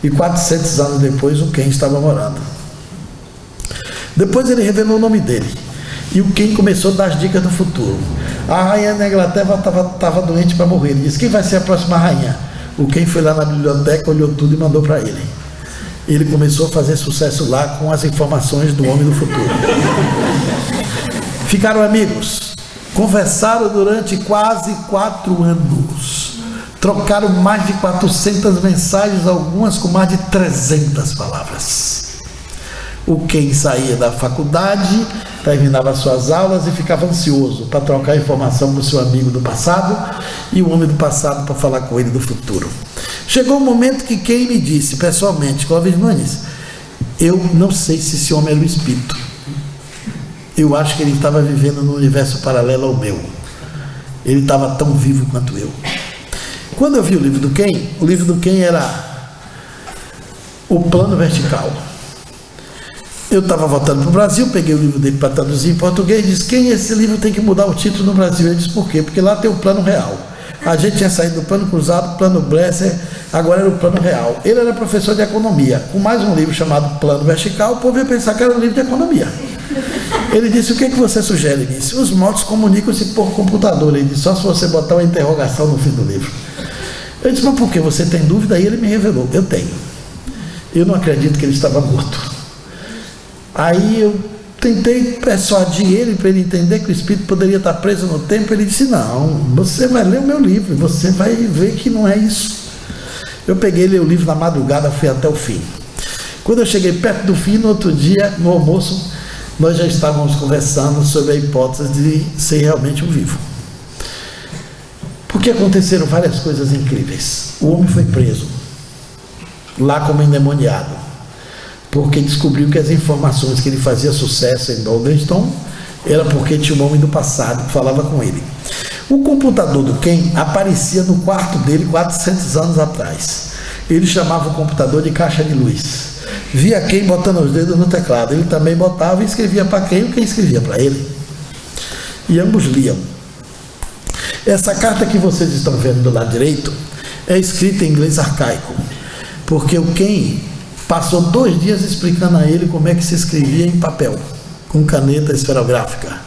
E 400 anos depois o Ken estava morando. Depois ele revelou o nome dele. E o Ken começou a dar as dicas do futuro. A rainha da Inglaterra estava doente para morrer. Ele disse: quem vai ser a próxima rainha? O Ken foi lá na biblioteca, olhou tudo e mandou para ele. Ele começou a fazer sucesso lá com as informações do homem do futuro. Ficaram amigos. Conversaram durante quase 4 anos. Trocaram mais de 400 mensagens, algumas com mais de 300 palavras. O Ken saía da faculdade, terminava suas aulas e ficava ansioso para trocar informação com o seu amigo do passado e o homem do passado para falar com ele do futuro. Chegou o momento que Ken me disse pessoalmente: Clóvis Nunes, eu não sei se esse homem era um espírito. Eu acho que ele estava vivendo num universo paralelo ao meu. Ele estava tão vivo quanto eu. Quando eu vi o livro do Ken era O Plano Vertical. Eu estava voltando para o Brasil, peguei o livro dele para traduzir em português e disse: Ken, esse livro tem que mudar o título no Brasil. Ele disse: por quê? Porque lá tem o plano real. A gente tinha saído do plano cruzado, plano Bresser, agora era o plano real. Ele era professor de economia, com mais um livro chamado Plano Vertical. O povo ia pensar que era um livro de economia. Ele disse: o que você sugere? Ele disse: os mortos comunicam-se por computador. Ele disse: só se você botar uma interrogação no fim do livro. Eu disse: mas por que? Você tem dúvida? Aí ele me revelou: eu tenho. Eu não acredito que ele estava morto. Aí eu tentei persuadir ele para ele entender que o espírito poderia estar preso no tempo. Ele disse: não, você vai ler o meu livro e você vai ver que não é isso. Eu peguei, li o livro na madrugada, fui até o fim. Quando eu cheguei perto do fim, no outro dia, no almoço, nós já estávamos conversando sobre a hipótese de ser realmente um vivo. Porque aconteceram várias coisas incríveis. O homem foi preso, lá como endemoniado, porque descobriu que as informações que ele fazia sucesso em Dodgestone era porque tinha um homem do passado que falava com ele. O computador do Ken aparecia no quarto dele 400 anos atrás. Ele chamava o computador de caixa de luz. Via Ken botando os dedos no teclado. Ele também botava e escrevia para Ken, o Ken escrevia para ele. E ambos liam. Essa carta que vocês estão vendo do lado direito é escrita em inglês arcaico, porque o Ken passou 2 dias explicando a ele como é que se escrevia em papel, com caneta esferográfica.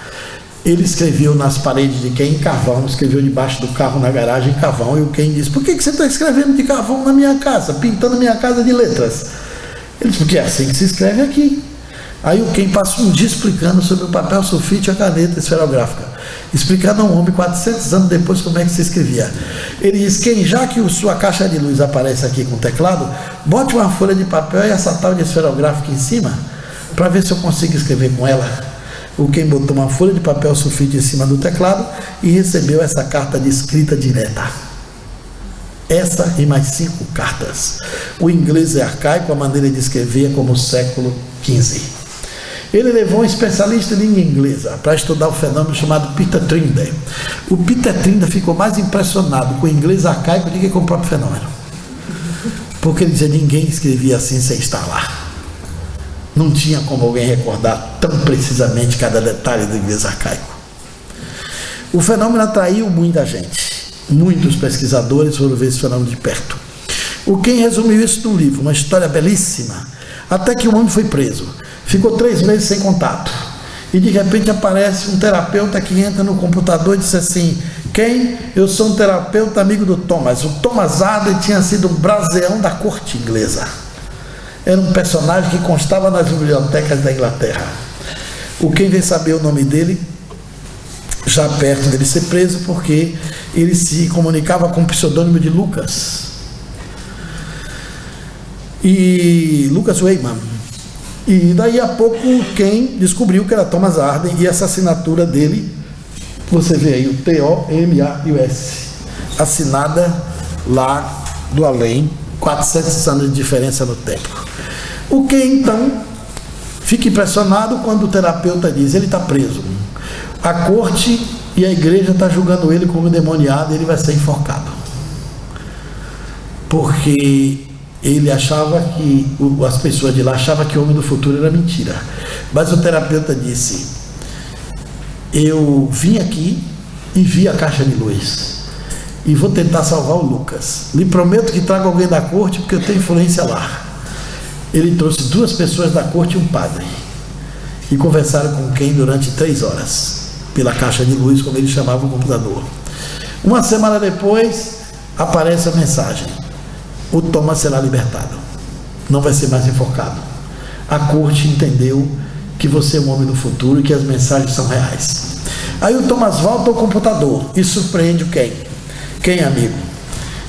Ele escreveu nas paredes de Ken em carvão, escreveu debaixo do carro na garagem em carvão, e o Ken disse: por que você está escrevendo de carvão na minha casa, pintando minha casa de letras? Ele disse: porque é assim que se escreve aqui. Aí o Ken passa um dia explicando sobre o papel sulfite e a caneta esferográfica, explicando a um homem 400 anos depois como é que se escrevia. Ele diz: Ken, já que sua caixa de luz aparece aqui com o teclado, bote uma folha de papel e essa tal de esferográfica em cima, para ver se eu consigo escrever com ela. O Ken botou uma folha de papel sulfite em cima do teclado e recebeu essa carta de escrita direta. Essa e mais 5 cartas. O inglês é arcaico, a maneira de escrever é como o século XV. Ele levou um especialista em língua inglesa para estudar o fenômeno chamado Peter Trinder. O Peter Trinder ficou mais impressionado com o inglês arcaico do que com o próprio fenômeno. Porque ele dizia: ninguém escrevia assim sem estar lá. Não tinha como alguém recordar tão precisamente cada detalhe do inglês arcaico. O fenômeno atraiu muita gente. Muitos pesquisadores foram ver esse fenômeno de perto. O Ken resumiu isso num livro, uma história belíssima. Até que o homem foi preso. Ficou 3 meses sem contato. E de repente aparece um terapeuta que entra no computador e diz assim: Ken, eu sou um terapeuta amigo do Thomas. O Thomas Hardy tinha sido um braseão da corte inglesa. Era um personagem que constava nas bibliotecas da Inglaterra. O Ken veio saber o nome dele já perto dele ser preso, porque ele se comunicava com o pseudônimo de Lucas. E Lucas Weyman. E daí a pouco Ken descobriu que era Thomas Hardy, e essa assinatura dele, você vê aí o T-O-M-A-U-S, assinada lá do além, 400 anos de diferença no tempo. O Ken então fica impressionado quando o terapeuta diz: ele está preso, a corte e a igreja estão julgando ele como demoniado e ele vai ser enforcado. Porque ele achava que, as pessoas de lá achavam que o homem do futuro era mentira. Mas o terapeuta disse: eu vim aqui e vi a caixa de luz e vou tentar salvar o Lucas. Lhe prometo que trago alguém da corte, porque eu tenho influência lá. Ele trouxe 2 pessoas da corte e um padre, e conversaram com Ken durante 3 horas, pela caixa de luz, como ele chamava o computador. Uma semana depois, aparece a mensagem: o Thomas será libertado, não vai ser mais enforcado. A corte entendeu que você é um homem do futuro e que as mensagens são reais. Aí o Thomas volta ao computador e surpreende o Ken. Ken, amigo,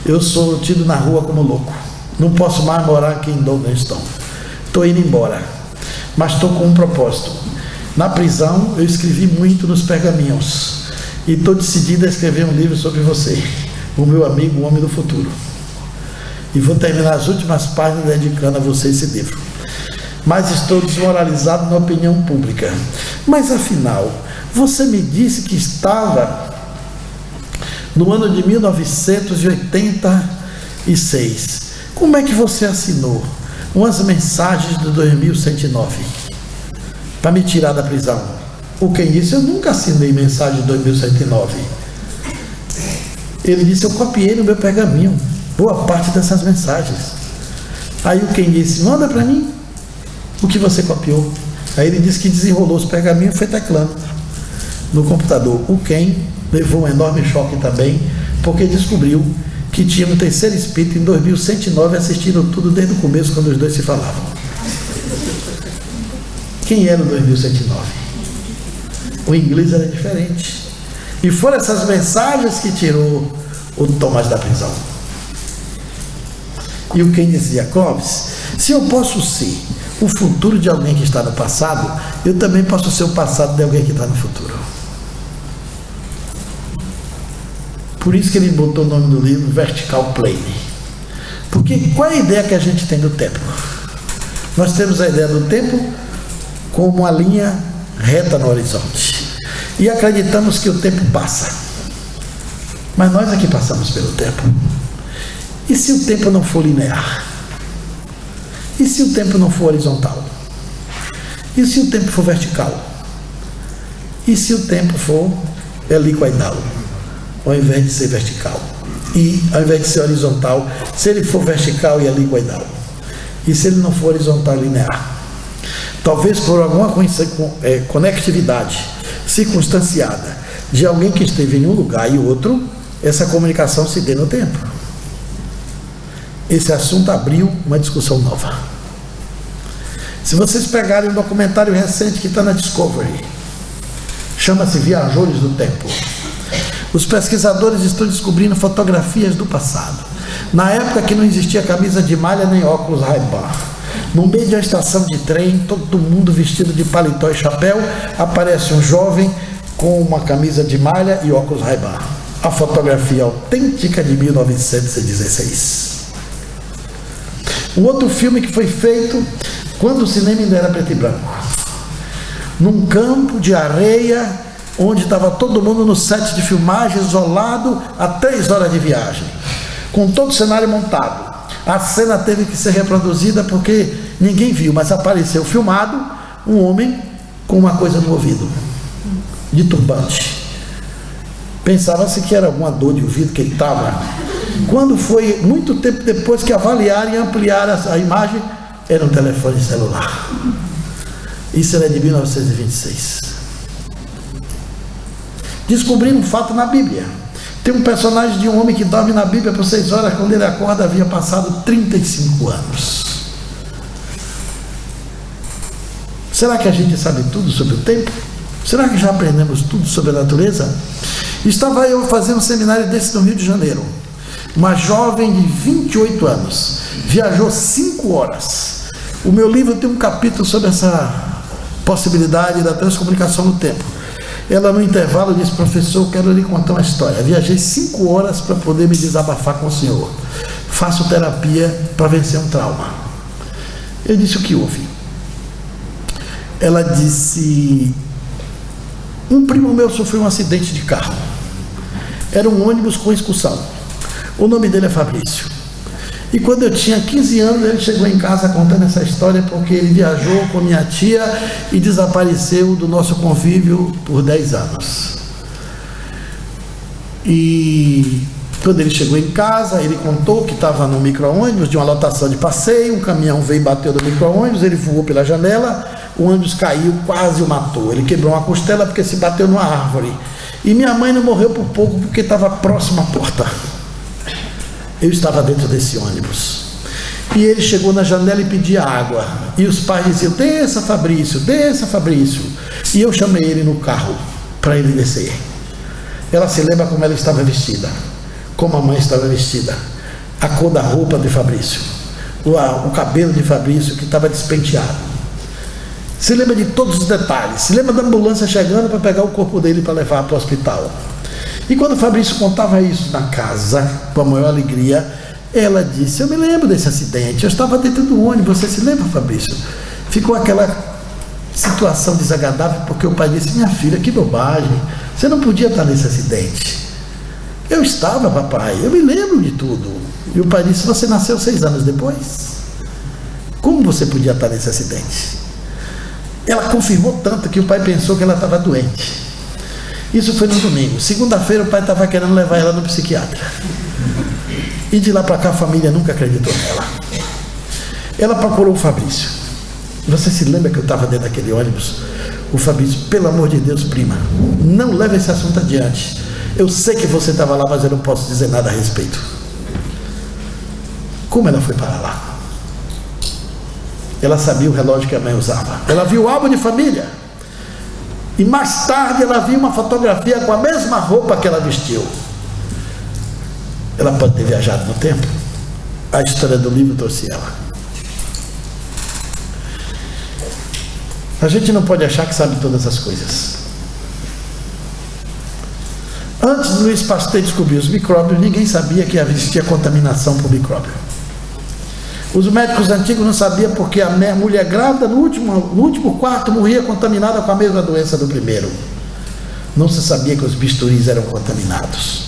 eu sou tido na rua como louco, não posso mais morar aqui em Dogenston, estou indo embora, mas estou com um propósito. Na prisão eu escrevi muito nos pergaminhos e estou decidido a escrever um livro sobre você, o meu amigo, o homem do futuro, e vou terminar as últimas páginas dedicando a você esse livro. Mas estou desmoralizado na opinião pública. Mas afinal, você me disse que estava no ano de 1986. Como é que você assinou umas mensagens do 2109 para me tirar da prisão? O Ken disse: eu nunca assinei mensagem de 2109. Ele disse: eu copiei no meu pergaminho boa parte dessas mensagens. Aí o Ken disse: manda para mim o que você copiou. Aí ele disse que desenrolou os pergaminhos e foi teclando no computador. O Ken levou um enorme choque também, porque descobriu que tinha um terceiro espírito em 2109 assistindo tudo desde o começo, quando os dois se falavam. Quem era o 2109? O inglês era diferente. E foram essas mensagens que tirou o Thomas da prisão. E o Ken dizia: Clóvis, se eu posso ser o futuro de alguém que está no passado, eu também posso ser o passado de alguém que está no futuro. Por isso que ele botou o nome do livro Vertical Plane. Porque qual é a ideia que a gente tem do tempo? Nós temos a ideia do tempo como uma linha reta no horizonte. E acreditamos que o tempo passa. Mas nós é que passamos pelo tempo. E se o tempo não for linear? E se o tempo não for horizontal? E se o tempo for vertical? E se o tempo for helicoidal, ao invés de ser vertical? E ao invés de ser horizontal, se ele for vertical e helicoidal? E se ele não for horizontal e linear? Talvez por alguma conectividade, circunstanciada de alguém que esteve em um lugar e outro, essa comunicação se dê no tempo. Esse assunto abriu uma discussão nova. Se vocês pegarem um documentário recente que está na Discovery, chama-se Viajores do Tempo. Os pesquisadores estão descobrindo fotografias do passado. Na época que não existia camisa de malha nem óculos Ray-Ban. No meio de uma estação de trem, todo mundo vestido de paletó e chapéu, aparece um jovem com uma camisa de malha e óculos Ray-Ban. A fotografia autêntica de 1916. Um outro filme que foi feito quando o cinema ainda era preto e branco. Num campo de areia, onde estava todo mundo no set de filmagem, isolado, a 3 horas de viagem, com todo o cenário montado. A cena teve que ser reproduzida porque ninguém viu, mas apareceu filmado um homem com uma coisa no ouvido, de turbante. Pensava-se que era alguma dor de ouvido que ele estava. Quando foi muito tempo depois que avaliaram e ampliaram a imagem, era um telefone celular. Isso era de 1926. Descobriram um fato na Bíblia. Tem um personagem de um homem que dorme na Bíblia por 6 horas, quando ele acorda havia passado 35 anos. Será que a gente sabe tudo sobre o tempo? Será que já aprendemos tudo sobre a natureza? Estava eu fazendo um seminário desse no Rio de Janeiro. Uma jovem de 28 anos viajou 5 horas. O meu livro tem um capítulo sobre essa possibilidade da transcomunicação no tempo. Ela, no intervalo, disse: professor, quero lhe contar uma história. Viajei 5 horas para poder me desabafar com o senhor. Faço terapia para vencer um trauma. Eu disse: o que houve? Ela disse: um primo meu sofreu um acidente de carro. Era um ônibus com excursão. O nome dele é Fabrício. E quando eu tinha 15 anos, ele chegou em casa contando essa história porque ele viajou com minha tia e desapareceu do nosso convívio por 10 anos. E quando ele chegou em casa, ele contou que estava no micro-ônibus de uma lotação de passeio, um caminhão veio e bateu no micro-ônibus, ele voou pela janela, o ônibus caiu, quase o matou. Ele quebrou uma costela porque se bateu numa árvore. E minha mãe não morreu por pouco porque estava próxima à porta. Eu estava dentro desse ônibus. E ele chegou na janela e pedia água. E os pais diziam: desça, Fabrício, desça, Fabrício. E eu chamei ele no carro para ele descer. Ela se lembra como ela estava vestida, como a mãe estava vestida, a cor da roupa de Fabrício, o cabelo de Fabrício que estava despenteado. Se lembra de todos os detalhes. Se lembra da ambulância chegando para pegar o corpo dele para levar para o hospital. E quando o Fabrício contava isso na casa, com a maior alegria, ela disse: eu me lembro desse acidente, eu estava dentro do ônibus. Você se lembra, Fabrício? Ficou aquela situação desagradável porque o pai disse: minha filha, que bobagem, você não podia estar nesse acidente. Eu estava, papai, eu me lembro de tudo. E o pai disse: você nasceu 6 anos depois? Como você podia estar nesse acidente? Ela confirmou tanto que o pai pensou que ela estava doente. Isso foi no domingo. Segunda-feira o pai estava querendo levar ela no psiquiatra. E de lá para cá a família nunca acreditou nela. Ela procurou o Fabrício. Você se lembra que eu estava dentro daquele ônibus? O Fabrício: pelo amor de Deus, prima, não leve esse assunto adiante. Eu sei que você estava lá, mas eu não posso dizer nada a respeito. Como ela foi para lá? Ela sabia o relógio que a mãe usava. Ela viu o álbum de família. E mais tarde ela viu uma fotografia com a mesma roupa que ela vestiu. Ela pode ter viajado no tempo. A história do livro trouxe ela. A gente não pode achar que sabe todas as coisas. Antes de Louis Pasteur descobrir os micróbios, ninguém sabia que existia contaminação por micróbio. Os médicos antigos não sabiam porque a mulher grávida no último quarto morria contaminada com a mesma doença do primeiro. Não se sabia que os bisturis eram contaminados.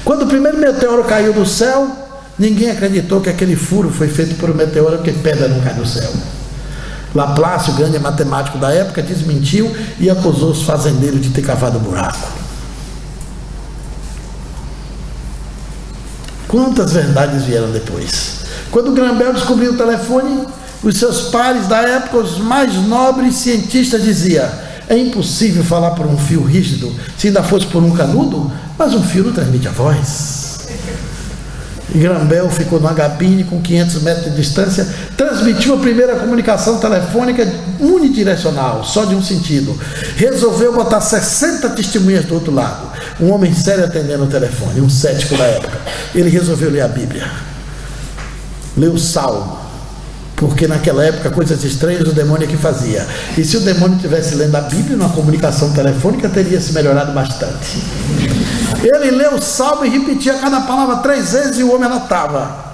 Quando o primeiro meteoro caiu do céu, ninguém acreditou que aquele furo foi feito por um meteoro, porque pedra não cai do céu. Laplace, o grande matemático da época, desmentiu e acusou os fazendeiros de ter cavado buraco. Quantas verdades vieram depois? Quando o Graham descobriu o telefone, os seus pares da época, os mais nobres cientistas, diziam: É impossível falar por um fio rígido, se ainda fosse por um canudo, mas um fio não transmite a voz. Graham Bell ficou numa cabine com 500 metros de distância, transmitiu a primeira comunicação telefônica unidirecional, só de um sentido. Resolveu botar 60 testemunhas do outro lado. Um homem sério atendendo o telefone, um cético da época. Ele resolveu ler a Bíblia. Leu o Salmo, porque naquela época coisas estranhas o demônio é que fazia. E se o demônio estivesse lendo a Bíblia numa comunicação telefônica, teria se melhorado bastante. Ele leu o Salmo e repetia cada palavra 3 vezes e o homem anotava.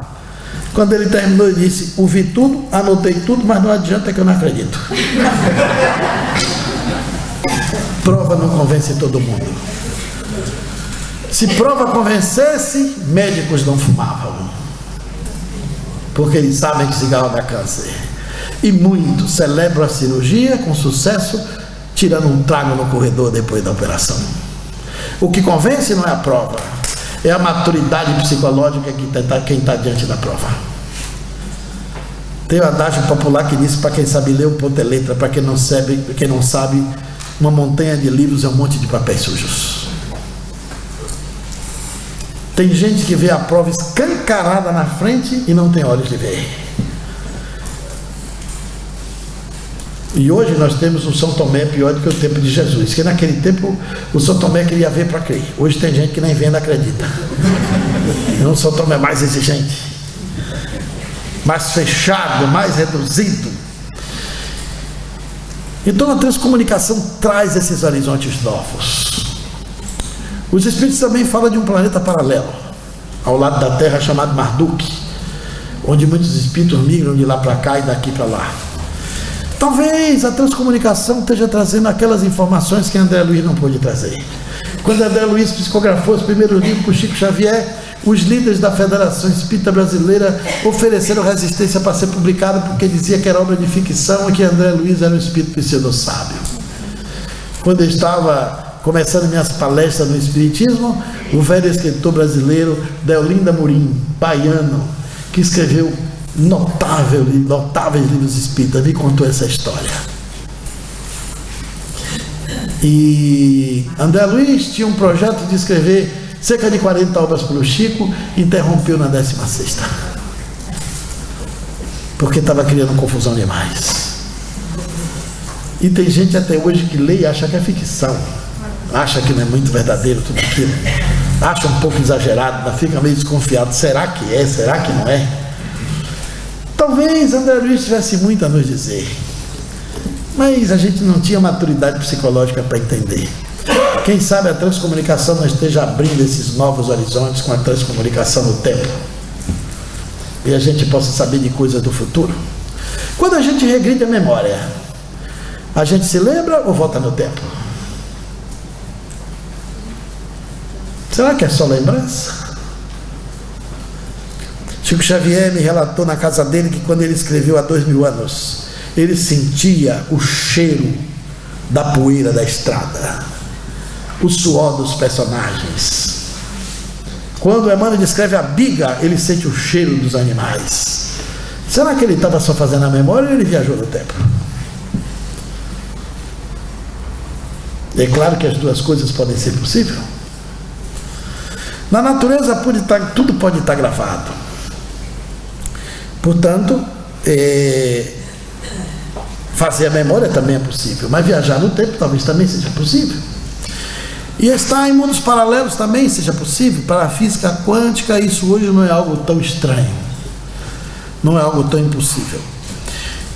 Quando ele terminou, ele disse: ouvi tudo, anotei tudo, mas não adianta que eu não acredito. Prova não convence todo mundo. Se prova convencesse, médicos não fumavam, porque eles sabem que cigarro dá câncer. E muitos celebram a cirurgia com sucesso, tirando um trago no corredor depois da operação. O que convence não é a prova, é a maturidade psicológica que quem está diante da prova. Tem um adágio popular que diz: para quem sabe ler, um ponto é letra, para quem não sabe, uma montanha de livros é um monte de papéis sujos. Tem gente que vê a prova escancarada na frente e não tem olhos de ver. E hoje nós temos um São Tomé pior do que o tempo de Jesus, que naquele tempo o São Tomé queria ver para crer. Hoje tem gente que nem vendo acredita. É um São Tomé mais exigente, mais fechado, mais reduzido. Então a transcomunicação traz esses horizontes novos. Os Espíritos também falam de um planeta paralelo, ao lado da Terra, chamado Marduk, onde muitos espíritos migram de lá para cá e daqui para lá. Talvez a transcomunicação esteja trazendo aquelas informações que André Luiz não pôde trazer. Quando André Luiz psicografou os primeiros livros com Chico Xavier, os líderes da Federação Espírita Brasileira ofereceram resistência para ser publicado, porque dizia que era obra de ficção e que André Luiz era um espírito pseudo-sábio. Quando eu estava começando minhas palestras no Espiritismo, o velho escritor brasileiro Deolinda Amorim, baiano, que escreveu notáveis livros espíritas, me contou essa história. E André Luiz tinha um projeto de escrever cerca de 40 obras pelo Chico, interrompeu na 16ª, porque estava criando confusão demais. E tem gente até hoje que lê e acha que é ficção, acha que não é muito verdadeiro tudo aquilo, acha um pouco exagerado, fica meio desconfiado. Será que é? Será que não é? Talvez André Luiz tivesse muito a nos dizer, mas a gente não tinha maturidade psicológica para entender. Quem sabe a transcomunicação não esteja abrindo esses novos horizontes com a transcomunicação no tempo, e a gente possa saber de coisas do futuro. Quando a gente regride a memória, a gente se lembra ou volta no tempo? Será que é só lembrança? Chico Xavier me relatou na casa dele que quando ele escreveu há 2000 anos, ele sentia o cheiro da poeira da estrada, o suor dos personagens. Quando Emmanuel descreve a biga, ele sente o cheiro dos animais. Será que ele estava só fazendo a memória ou ele viajou no tempo? É claro que as duas coisas podem ser possíveis. Na natureza tudo pode estar gravado. Portanto, fazer a memória também é possível, mas viajar no tempo talvez também seja possível. E estar em mundos paralelos também seja possível. Para a física quântica, isso hoje não é algo tão estranho, não é algo tão impossível.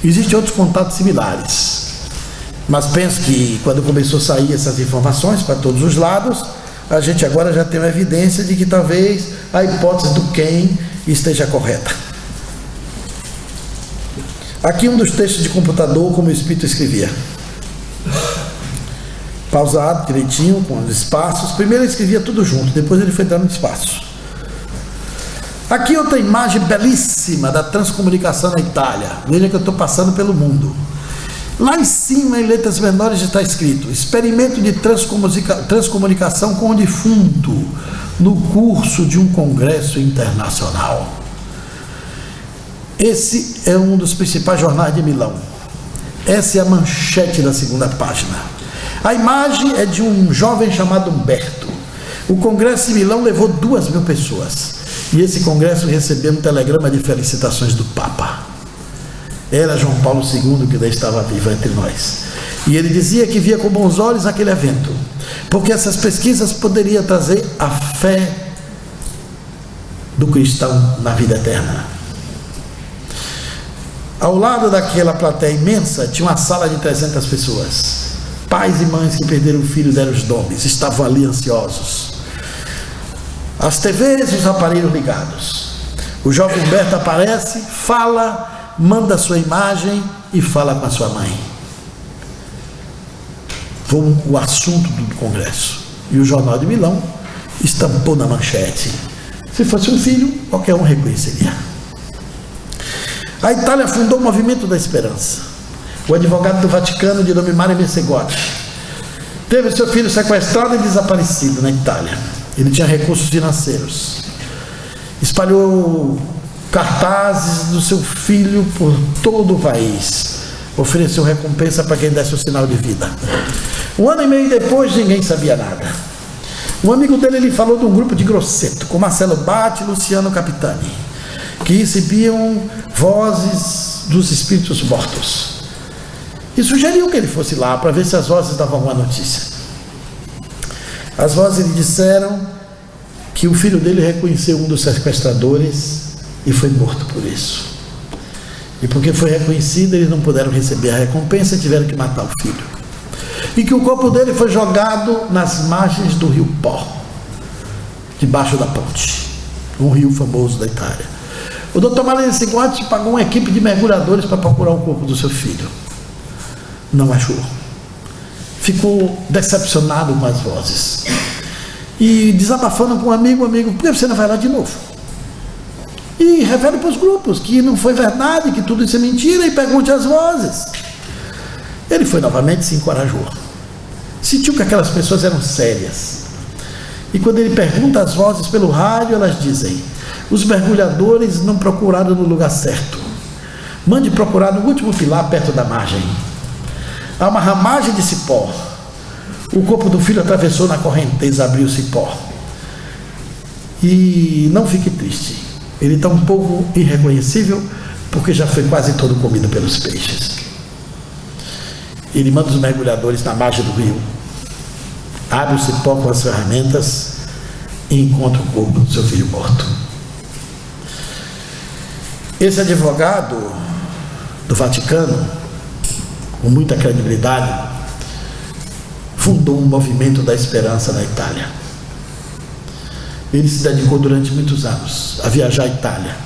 Existem outros contatos similares, mas penso que quando começou a sair essas informações para todos os lados, a gente agora já tem uma evidência de que talvez a hipótese do Ken esteja correta. Aqui um dos textos de computador, como o Espírito escrevia. Pausado, direitinho, com os espaços. Primeiro ele escrevia tudo junto, depois ele foi dando espaço. Aqui outra imagem belíssima da transcomunicação na Itália. Veja que eu estou passando pelo mundo. Lá em cima, em letras menores, está escrito: experimento de transcomunicação com o defunto no curso de um congresso internacional. Esse é um dos principais jornais de Milão. Essa é a manchete da segunda página. A imagem é de um jovem chamado Humberto. O congresso de Milão levou 2.000 pessoas. E esse congresso recebeu um telegrama de felicitações do Papa. Era João Paulo II, que daí estava vivo entre nós. E ele dizia que via com bons olhos aquele evento, porque essas pesquisas poderiam trazer a fé do cristão na vida eterna. Ao lado daquela plateia imensa, tinha uma sala de 300 pessoas. Pais e mães que perderam o filho deram os nomes, estavam ali ansiosos. As TVs e os aparelhos ligados. O jovem Humberto aparece, fala, manda a sua imagem e fala com a sua mãe. Foi o assunto do congresso. E o Jornal de Milão estampou na manchete. Se fosse um filho, qualquer um reconheceria. A Itália fundou o Movimento da Esperança. O advogado do Vaticano, de nome Mario Messagotti, teve seu filho sequestrado e desaparecido na Itália. Ele tinha recursos financeiros. Espalhou cartazes do seu filho por todo o país. Ofereceu recompensa para quem desse o sinal de vida. 1 ano e meio depois, ninguém sabia nada. Um amigo dele lhe falou de um grupo de Grosseto, com Marcelo Batti e Luciano Capitani, que recebiam vozes dos espíritos mortos. E sugeriu que ele fosse lá para ver se as vozes davam uma notícia. As vozes lhe disseram que o filho dele reconheceu um dos sequestradores e foi morto por isso. E porque foi reconhecido, eles não puderam receber a recompensa e tiveram que matar o filho. E que o corpo dele foi jogado nas margens do rio Pó, debaixo da ponte, um rio famoso da Itália. O Dr. Mario Messagotti pagou uma equipe de mergulhadores para procurar o corpo do seu filho. Não achou. Ficou decepcionado com as vozes. E desabafando com um amigo, por que você não vai lá de novo? E revele para os grupos que não foi verdade, que tudo isso é mentira, e pergunte às vozes. Ele foi novamente e se encorajou. Sentiu que aquelas pessoas eram sérias. E quando ele pergunta às vozes pelo rádio, elas dizem: os mergulhadores não procuraram no lugar certo. Mande procurar no último pilar perto da margem. Há uma ramagem de cipó. O corpo do filho atravessou na correnteza, abriu o cipó. E não fique triste. Ele está um pouco irreconhecível, porque já foi quase todo comido pelos peixes. Ele manda os mergulhadores na margem do rio. Abre o cipó com as ferramentas e encontra o corpo do seu filho morto. Esse advogado do Vaticano, com muita credibilidade, fundou um movimento da esperança na Itália. Ele se dedicou durante muitos anos a viajar à Itália,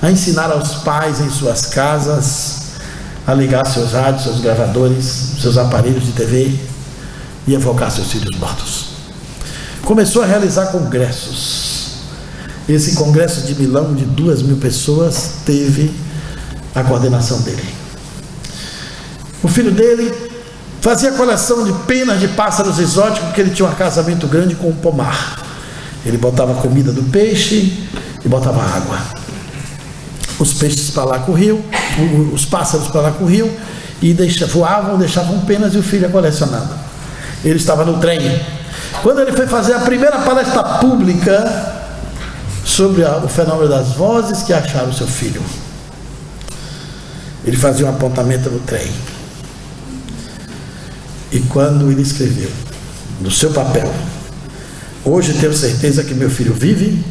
a ensinar aos pais em suas casas a ligar seus rádios, seus gravadores, seus aparelhos de TV e evocar seus filhos mortos. Começou a realizar congressos. Esse congresso de Milão, de 2.000 pessoas, teve a coordenação dele. O filho dele fazia coleção de penas de pássaros exóticos, porque ele tinha um casamento grande com um pomar. Ele botava comida do peixe e botava água. Os peixes para lá com o rio, os pássaros para lá com o rio, e voavam, deixavam penas, e o filho colecionando. Ele estava no trem. Quando ele foi fazer a primeira palestra pública sobre o fenômeno das vozes que acharam o seu filho, ele fazia um apontamento no trem. E quando ele escreveu no seu papel: hoje tenho certeza que meu filho vive,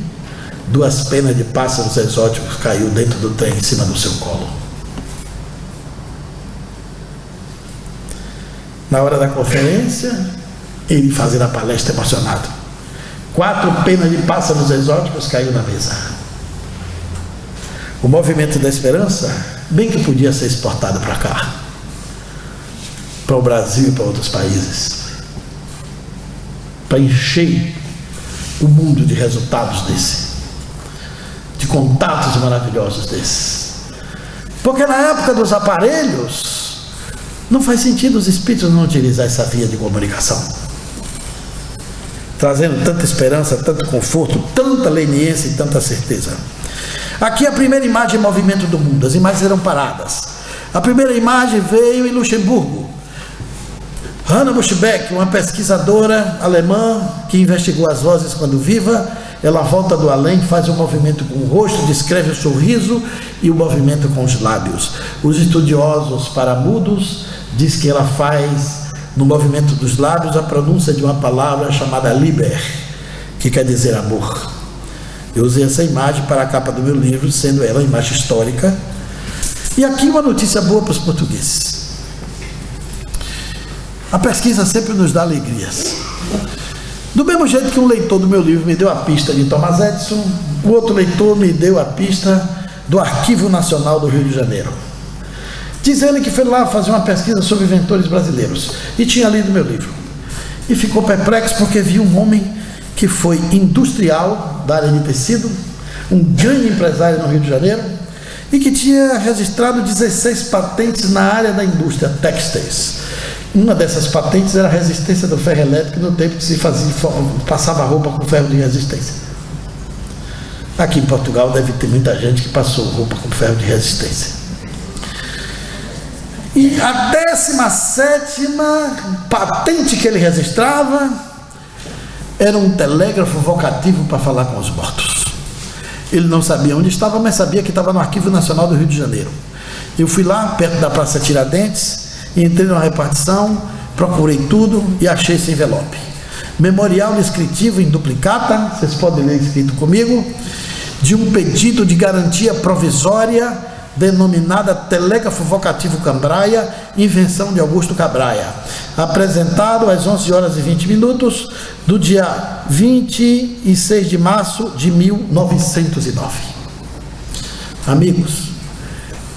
2 penas de pássaros exóticos caiu dentro do trem em cima do seu colo. Na hora da conferência, ele fazendo a palestra emocionado, 4 penas de pássaros exóticos caiu na mesa. O movimento da esperança, bem que podia ser exportado para cá, para o Brasil e para outros países, para encher o mundo de resultados desse, de contatos maravilhosos desses. Porque na época dos aparelhos, não faz sentido os espíritos não utilizar essa via de comunicação, trazendo tanta esperança, tanto conforto, tanta leniência e tanta certeza. Aqui a primeira imagem é movimento do mundo. As imagens eram paradas. A primeira imagem veio em Luxemburgo. Hannah Buschbeck, uma pesquisadora alemã que investigou as vozes quando viva, ela volta do além, faz um movimento com o rosto, descreve o sorriso e o movimento com os lábios. Os estudiosos paramudos diz que ela faz, no movimento dos lábios, a pronúncia de uma palavra chamada Liber, que quer dizer amor. Eu usei essa imagem para a capa do meu livro, sendo ela uma imagem histórica. E aqui uma notícia boa para os portugueses. A pesquisa sempre nos dá alegrias. Do mesmo jeito que um leitor do meu livro me deu a pista de Thomas Edison, o outro leitor me deu a pista do Arquivo Nacional do Rio de Janeiro. Diz ele que foi lá fazer uma pesquisa sobre inventores brasileiros e tinha lido meu livro. E ficou perplexo porque viu um homem que foi industrial da área de tecido, um grande empresário no Rio de Janeiro, e que tinha registrado 16 patentes na área da indústria têxteis. Uma dessas patentes era a resistência do ferro elétrico no tempo que se passava roupa com ferro de resistência. Aqui em Portugal deve ter muita gente que passou roupa com ferro de resistência. E a 17ª patente que ele registrava era um telégrafo vocativo para falar com os mortos. Ele não sabia onde estava, mas sabia que estava no Arquivo Nacional do Rio de Janeiro. Eu fui lá, perto da Praça Tiradentes, entrei numa repartição, procurei tudo e achei esse envelope. Memorial descritivo em duplicata, vocês podem ler escrito comigo, de um pedido de garantia provisória denominada Telégrafo Vocativo Cambraia, invenção de Augusto Cambraia, apresentado às 11h20 do dia 26 de março de 1909. Amigos,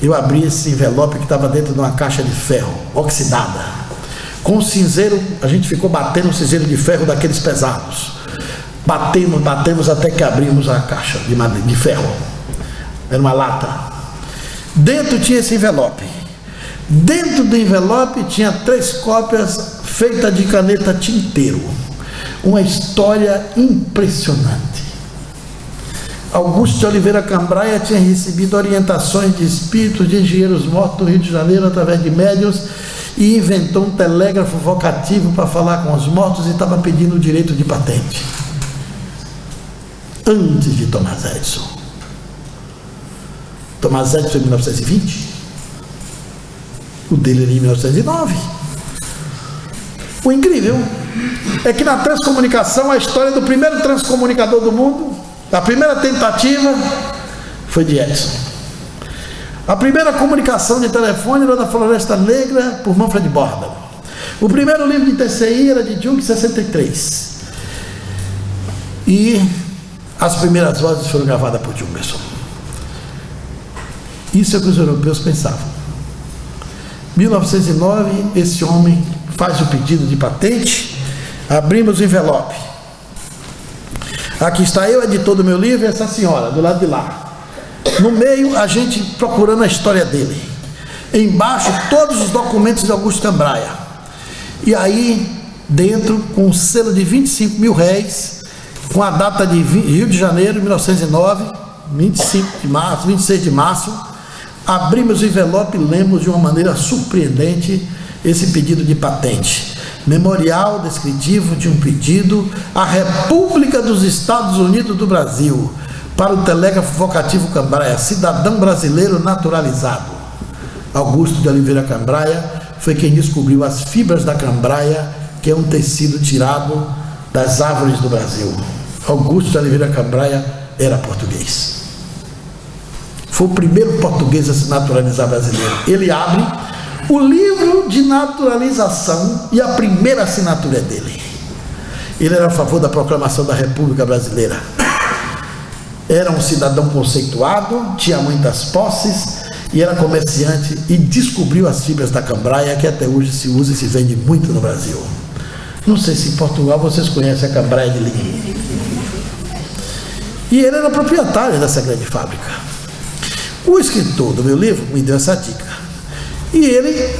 eu abri esse envelope que estava dentro de uma caixa de ferro, oxidada. Com o cinzeiro, a gente ficou batendo um cinzeiro de ferro daqueles pesados. Batemos até que abrimos a caixa de ferro. Era uma lata. Dentro tinha esse envelope. Dentro do envelope tinha 3 cópias feitas de caneta tinteiro. Uma história impressionante. Augusto de Oliveira Cambraia tinha recebido orientações de espíritos de engenheiros mortos do Rio de Janeiro através de médiuns e inventou um telégrafo vocativo para falar com os mortos e estava pedindo o direito de patente. Antes de Thomas Edison. Thomas Edison em 1920. O dele era em 1909. O incrível é que na transcomunicação, a história do primeiro transcomunicador do mundo, a primeira tentativa foi de Edison. A primeira comunicação de telefone era da Floresta Negra por Manfred Bordern. O primeiro livro de TCI era de Jung, 63. E as primeiras vozes foram gravadas por Jungerson. Isso é o que os europeus pensavam. 1909, esse homem faz o pedido de patente, abrimos o envelope. Aqui está eu, editor do meu livro, e essa senhora, do lado de lá. No meio, a gente procurando a história dele. Embaixo, todos os documentos de Augusto Cambraia. E aí, dentro, com um selo de 25 mil réis, com a data de Rio de Janeiro, 1909, 26 de março, abrimos o envelope e lemos de uma maneira surpreendente esse pedido de patente. Memorial descritivo de um pedido à República dos Estados Unidos do Brasil para o telégrafo vocativo Cambraia, cidadão brasileiro naturalizado. Augusto de Oliveira Cambraia foi quem descobriu as fibras da cambraia, que é um tecido tirado das árvores do Brasil. Augusto de Oliveira Cambraia era português. Foi o primeiro português a se naturalizar brasileiro. Ele abre o livro de naturalização e a primeira assinatura é dele. Ele era a favor da proclamação da República Brasileira. Era um cidadão conceituado, tinha muitas posses e era comerciante e descobriu as fibras da cambraia, que até hoje se usa e se vende muito no Brasil. Não sei se em Portugal vocês conhecem a cambraia de linho. E ele era proprietário dessa grande fábrica. O escritor do meu livro me deu essa dica. E ele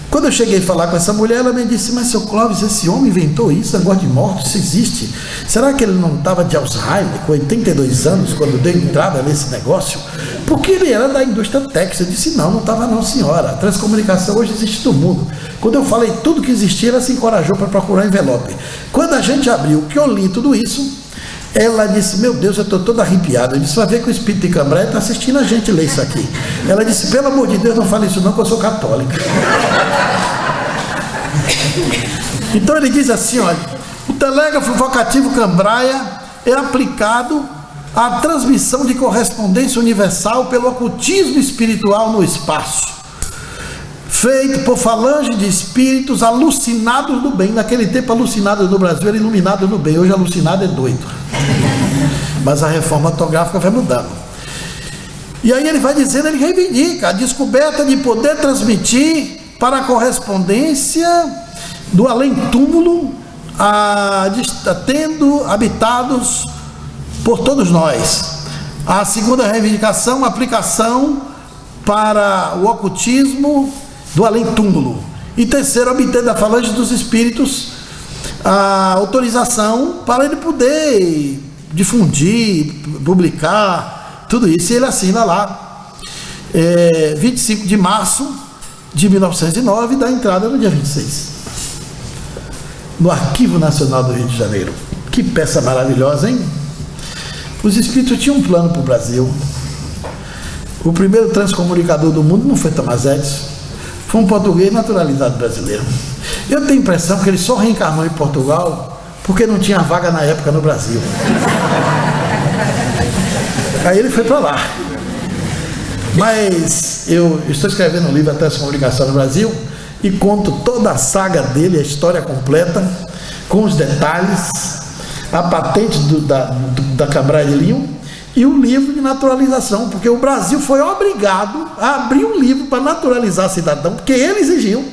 Quando eu cheguei a falar com essa mulher, ela me disse: mas seu Clóvis, esse homem inventou isso, negócio de mortos, isso existe. Será que ele não estava de Alzheimer, com 82 anos, quando deu entrada nesse negócio? Porque ele era da indústria têxtil. Eu disse: não estava não, senhora. A transcomunicação hoje existe no mundo. Quando eu falei tudo que existia, ela se encorajou para procurar envelope. Quando a gente abriu, que eu li tudo isso, ela disse: meu Deus, eu estou toda arrepiada. Eu disse: vai ver que o espírito de Cambraia está assistindo a gente ler isso aqui. Ela disse: pelo amor de Deus, não fale isso não, que eu sou católica. Então ele diz assim: olha, o telégrafo vocativo Cambraia é aplicado à transmissão de correspondência universal pelo ocultismo espiritual no espaço, feito por falange de espíritos alucinados do bem. Naquele tempo, alucinado no Brasil era iluminado no bem. Hoje, alucinado é doido. Mas a reforma ortográfica vai mudando. E aí ele vai dizendo, ele reivindica a descoberta de poder transmitir para a correspondência do além-túmulo, tendo habitados por todos nós. A segunda reivindicação, aplicação para o ocultismo do além-túmulo. E terceiro, obter da falange dos espíritos a autorização para ele poder difundir, publicar, tudo isso. E ele assina lá, 25 de março de 1909, da entrada no dia 26, no Arquivo Nacional do Rio de Janeiro. Que peça maravilhosa, hein? Os espíritos tinham um plano para o Brasil. O primeiro transcomunicador do mundo não foi Tomás Edison, foi um português naturalizado brasileiro. Eu tenho a impressão que ele só reencarnou em Portugal porque não tinha vaga na época no Brasil. Aí ele foi para lá. Mas eu estou escrevendo um livro, A Transcomunicação no Brasil, e conto toda a saga dele, a história completa, com os detalhes, a patente da Cambraia de Linho e o livro de naturalização, porque o Brasil foi obrigado a abrir um livro para naturalizar cidadão, porque ele exigiu.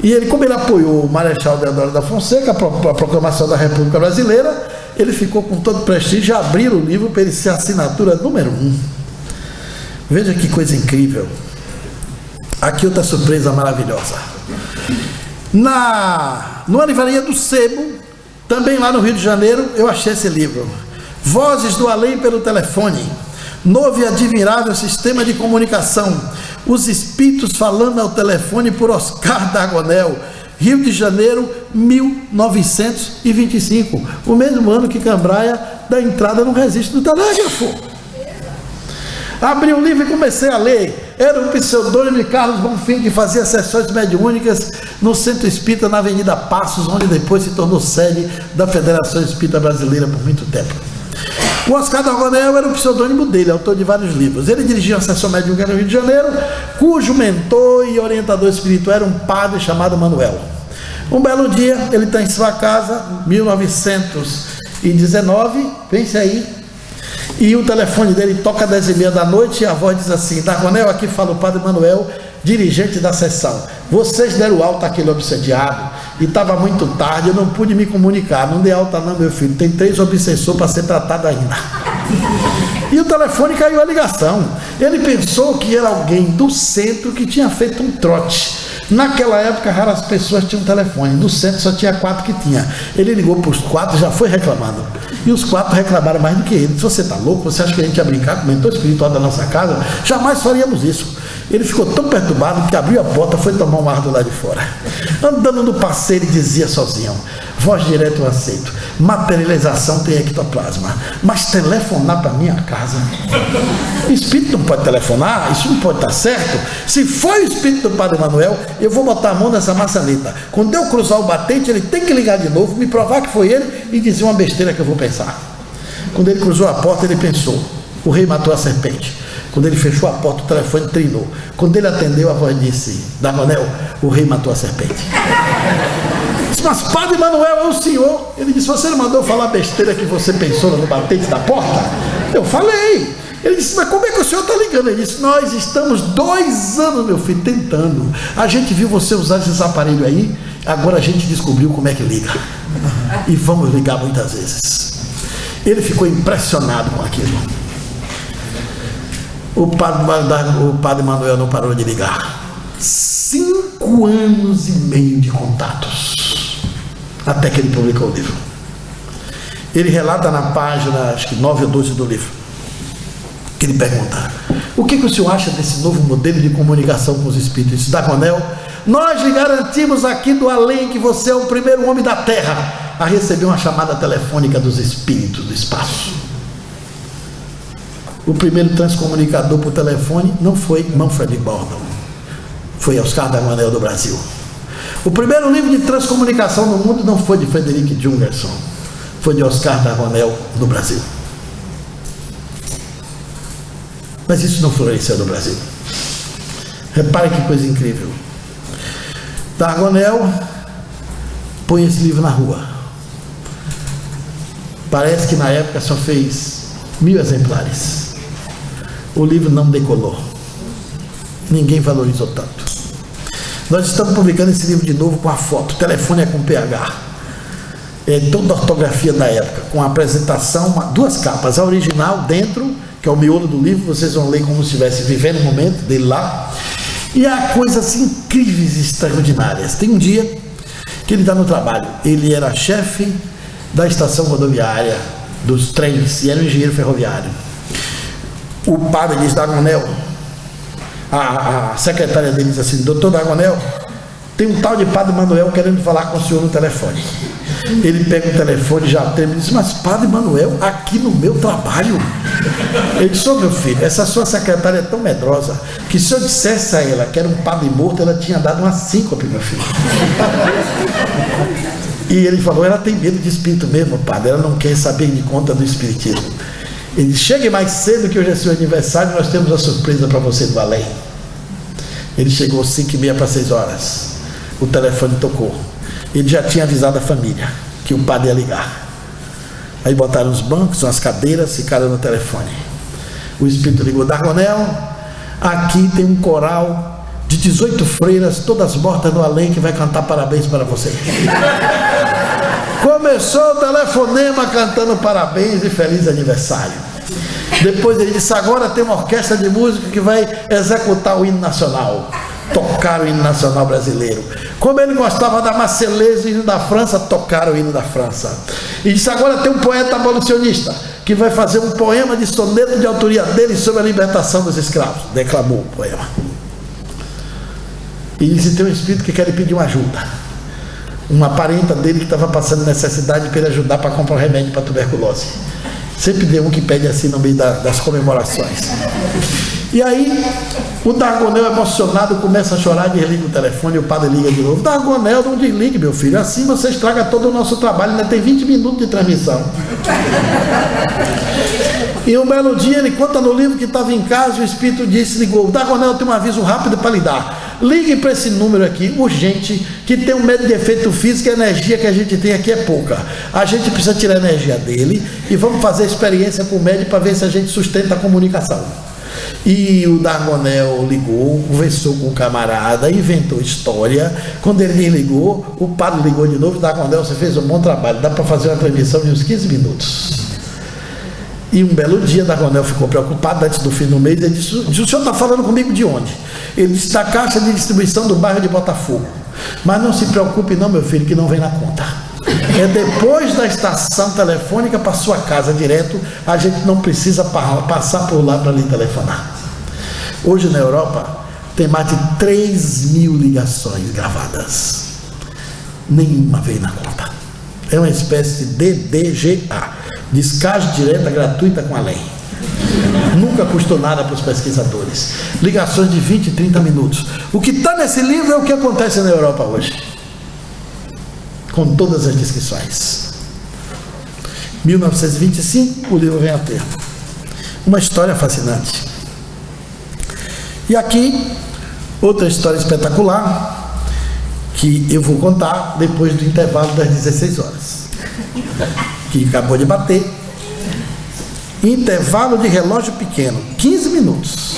E ele, como ele apoiou o Marechal Deodoro da Fonseca, a proclamação da República Brasileira, ele ficou com todo o prestígio e abriram o livro para ele ser a assinatura número 1. Veja que coisa incrível. Aqui outra surpresa maravilhosa. Numa livraria do Sebo, também lá no Rio de Janeiro, eu achei esse livro. Vozes do Além pelo Telefone. Novo e admirável sistema de comunicação. Os espíritos falando ao telefone, por Oscar D'Agonel. Rio de Janeiro, 1925. O mesmo ano que Cambraia dá entrada no registro do telégrafo. Abri o livro e comecei a ler. Era um pseudônimo de Carlos Bonfim, que fazia sessões mediúnicas no Centro Espírita, na Avenida Passos, onde depois se tornou sede da Federação Espírita Brasileira por muito tempo. O Oscar D'Agonel era o pseudônimo dele, autor de vários livros. Ele dirigia uma sessão mediúnica no Rio de Janeiro, cujo mentor e orientador espiritual era um padre chamado Manuel. Um belo dia, ele está em sua casa, 1919, pense aí, e o telefone dele toca às 10h30 da noite e a voz diz assim: D'Agonel, aqui fala o padre Manuel, dirigente da sessão. Vocês deram alta àquele obsediado e estava muito tarde, eu não pude me comunicar. Não dei alta não, meu filho, tem 3 obsessores para ser tratado ainda. E o telefone caiu a ligação. Ele pensou que era alguém do centro que tinha feito um trote. Naquela época, raras pessoas tinham telefone. No centro só tinha 4 que tinha. Ele ligou para os 4 e já foi reclamando. E os 4 reclamaram mais do que ele. Se você está louco, você acha que a gente ia brincar com o mentor espiritual da nossa casa? Jamais faríamos isso. Ele ficou tão perturbado que abriu a porta, foi tomar um ar do lado de fora. Andando no passeio, ele dizia sozinho: voz direta eu aceito, materialização tem ectoplasma, mas telefonar para minha casa, espírito não pode telefonar, isso não pode estar certo. Se foi o espírito do Padre Manuel, eu vou botar a mão nessa maçaneta. Quando eu cruzar o batente, ele tem que ligar de novo, me provar que foi ele e dizer uma besteira que eu vou pensar. Quando ele cruzou a porta, ele pensou: o rei matou a serpente. Quando ele fechou a porta, o telefone trinou. Quando ele atendeu, a voz disse: D'Agonel, o rei matou a serpente. Disse: mas Padre Manuel é o senhor. Ele disse: você não mandou falar a besteira que você pensou no batente da porta? Eu falei. Ele disse: mas como é que o senhor está ligando? Ele disse: nós estamos 2 anos, meu filho, tentando. A gente viu você usar esses aparelhos aí, agora a gente descobriu como é que liga. E vamos ligar muitas vezes. Ele ficou impressionado com aquilo. O padre Manuel não parou de ligar. 5 5 anos e meio de contatos, até que ele publicou o livro. Ele relata na página, acho que 9 ou 12 do livro, que ele pergunta: o que o senhor acha desse novo modelo de comunicação com os espíritos? Dagonel: nós lhe garantimos aqui do além que você é o primeiro homem da Terra a receber uma chamada telefônica dos espíritos do espaço. O primeiro transcomunicador por telefone não foi Manfred Bordon, foi Oscar Dagonel do Brasil. O primeiro livro de transcomunicação no mundo não foi de Frederick Jungerson, foi de Oscar Dagonel do Brasil. Mas isso não floresceu no Brasil. Repare que coisa incrível. Dagonel põe esse livro na rua. Parece que na época só fez 1000 exemplares. O livro não decolou. Ninguém valorizou tanto. Nós estamos publicando esse livro de novo com a foto. O telefone é com PH. É toda a ortografia da época, com a apresentação, 2 capas. A original dentro, que é o miolo do livro, vocês vão ler como se estivesse vivendo o momento dele lá. E há coisas incríveis e extraordinárias. Tem um dia que ele está no trabalho. Ele era chefe da estação rodoviária, dos trens, e era um engenheiro ferroviário. O padre diz: Dagonel, a secretária dele diz assim: doutor Dagonel, tem um tal de padre Manuel querendo falar com o senhor no telefone. Ele pega o telefone, já treme e diz: mas padre Manuel, aqui no meu trabalho? Ele disse: ô meu filho, essa sua secretária é tão medrosa que se eu dissesse a ela que era um padre morto, ela tinha dado uma síncope, meu filho. E ele falou: ela tem medo de espírito mesmo, padre, ela não quer saber de conta do espiritismo. Ele disse: chegue mais cedo que hoje é seu aniversário, nós temos uma surpresa para você do além. Ele chegou 5h30 para 6 horas. O telefone tocou. Ele já tinha avisado a família que o padre ia ligar. Aí botaram os bancos, as cadeiras, ficaram no telefone. O espírito ligou: Dagonel, aqui tem um coral de 18 freiras, todas mortas no além, que vai cantar parabéns para você. Começou o telefonema cantando parabéns e feliz aniversário. Depois ele disse: agora tem uma orquestra de música que vai executar o hino nacional, tocar o hino nacional brasileiro. Como ele gostava da Marseillaise e o hino da França, tocaram o hino da França. E disse: agora tem um poeta abolicionista que vai fazer um poema de soneto de autoria dele sobre a libertação dos escravos. Declamou o poema. E disse: tem um espírito que quer lhe pedir uma ajuda. Uma parenta dele que estava passando necessidade para ele ajudar para comprar um remédio para tuberculose. Sempre tem um que pede assim no meio das comemorações. E aí o Dagonel, emocionado, começa a chorar, desliga o telefone e o padre liga de novo: Dagonel, não desligue, meu filho, assim você estraga todo o nosso trabalho, ainda tem 20 minutos de transmissão. E um belo dia ele conta no livro que estava em casa, o espírito ligou: Dagonel, tem um aviso rápido para lhe dar. Ligue para esse número aqui, urgente, que tem um médio de efeito físico e a energia que a gente tem aqui é pouca. A gente precisa tirar a energia dele e vamos fazer a experiência com o médico para ver se a gente sustenta a comunicação. E o Dagonel ligou, conversou com o camarada, inventou história. Quando ele desligou, o padre ligou de novo: Dagonel, você fez um bom trabalho, dá para fazer uma transmissão em uns 15 minutos. E um belo dia Dagonel ficou preocupado. Antes do fim do mês ele disse: o senhor está falando comigo de onde? Ele disse: da caixa de distribuição do bairro de Botafogo. Mas não se preocupe não, meu filho, que não vem na conta. É depois da estação telefônica para sua casa direto, a gente não precisa passar por lá para lhe telefonar. Hoje na Europa tem mais de 3.000 ligações gravadas. Nenhuma veio na conta. É uma espécie de DDGA, descagem direta gratuita com a lei. Nunca custou nada para os pesquisadores. Ligações de 20, 30 minutos. O que está nesse livro é o que acontece na Europa hoje, com todas as descrições. 1925, o livro vem a termo. Uma história fascinante. E aqui, outra história espetacular, que eu vou contar depois do intervalo das 16 horas. Que acabou de bater. Intervalo de relógio pequeno, 15 minutos.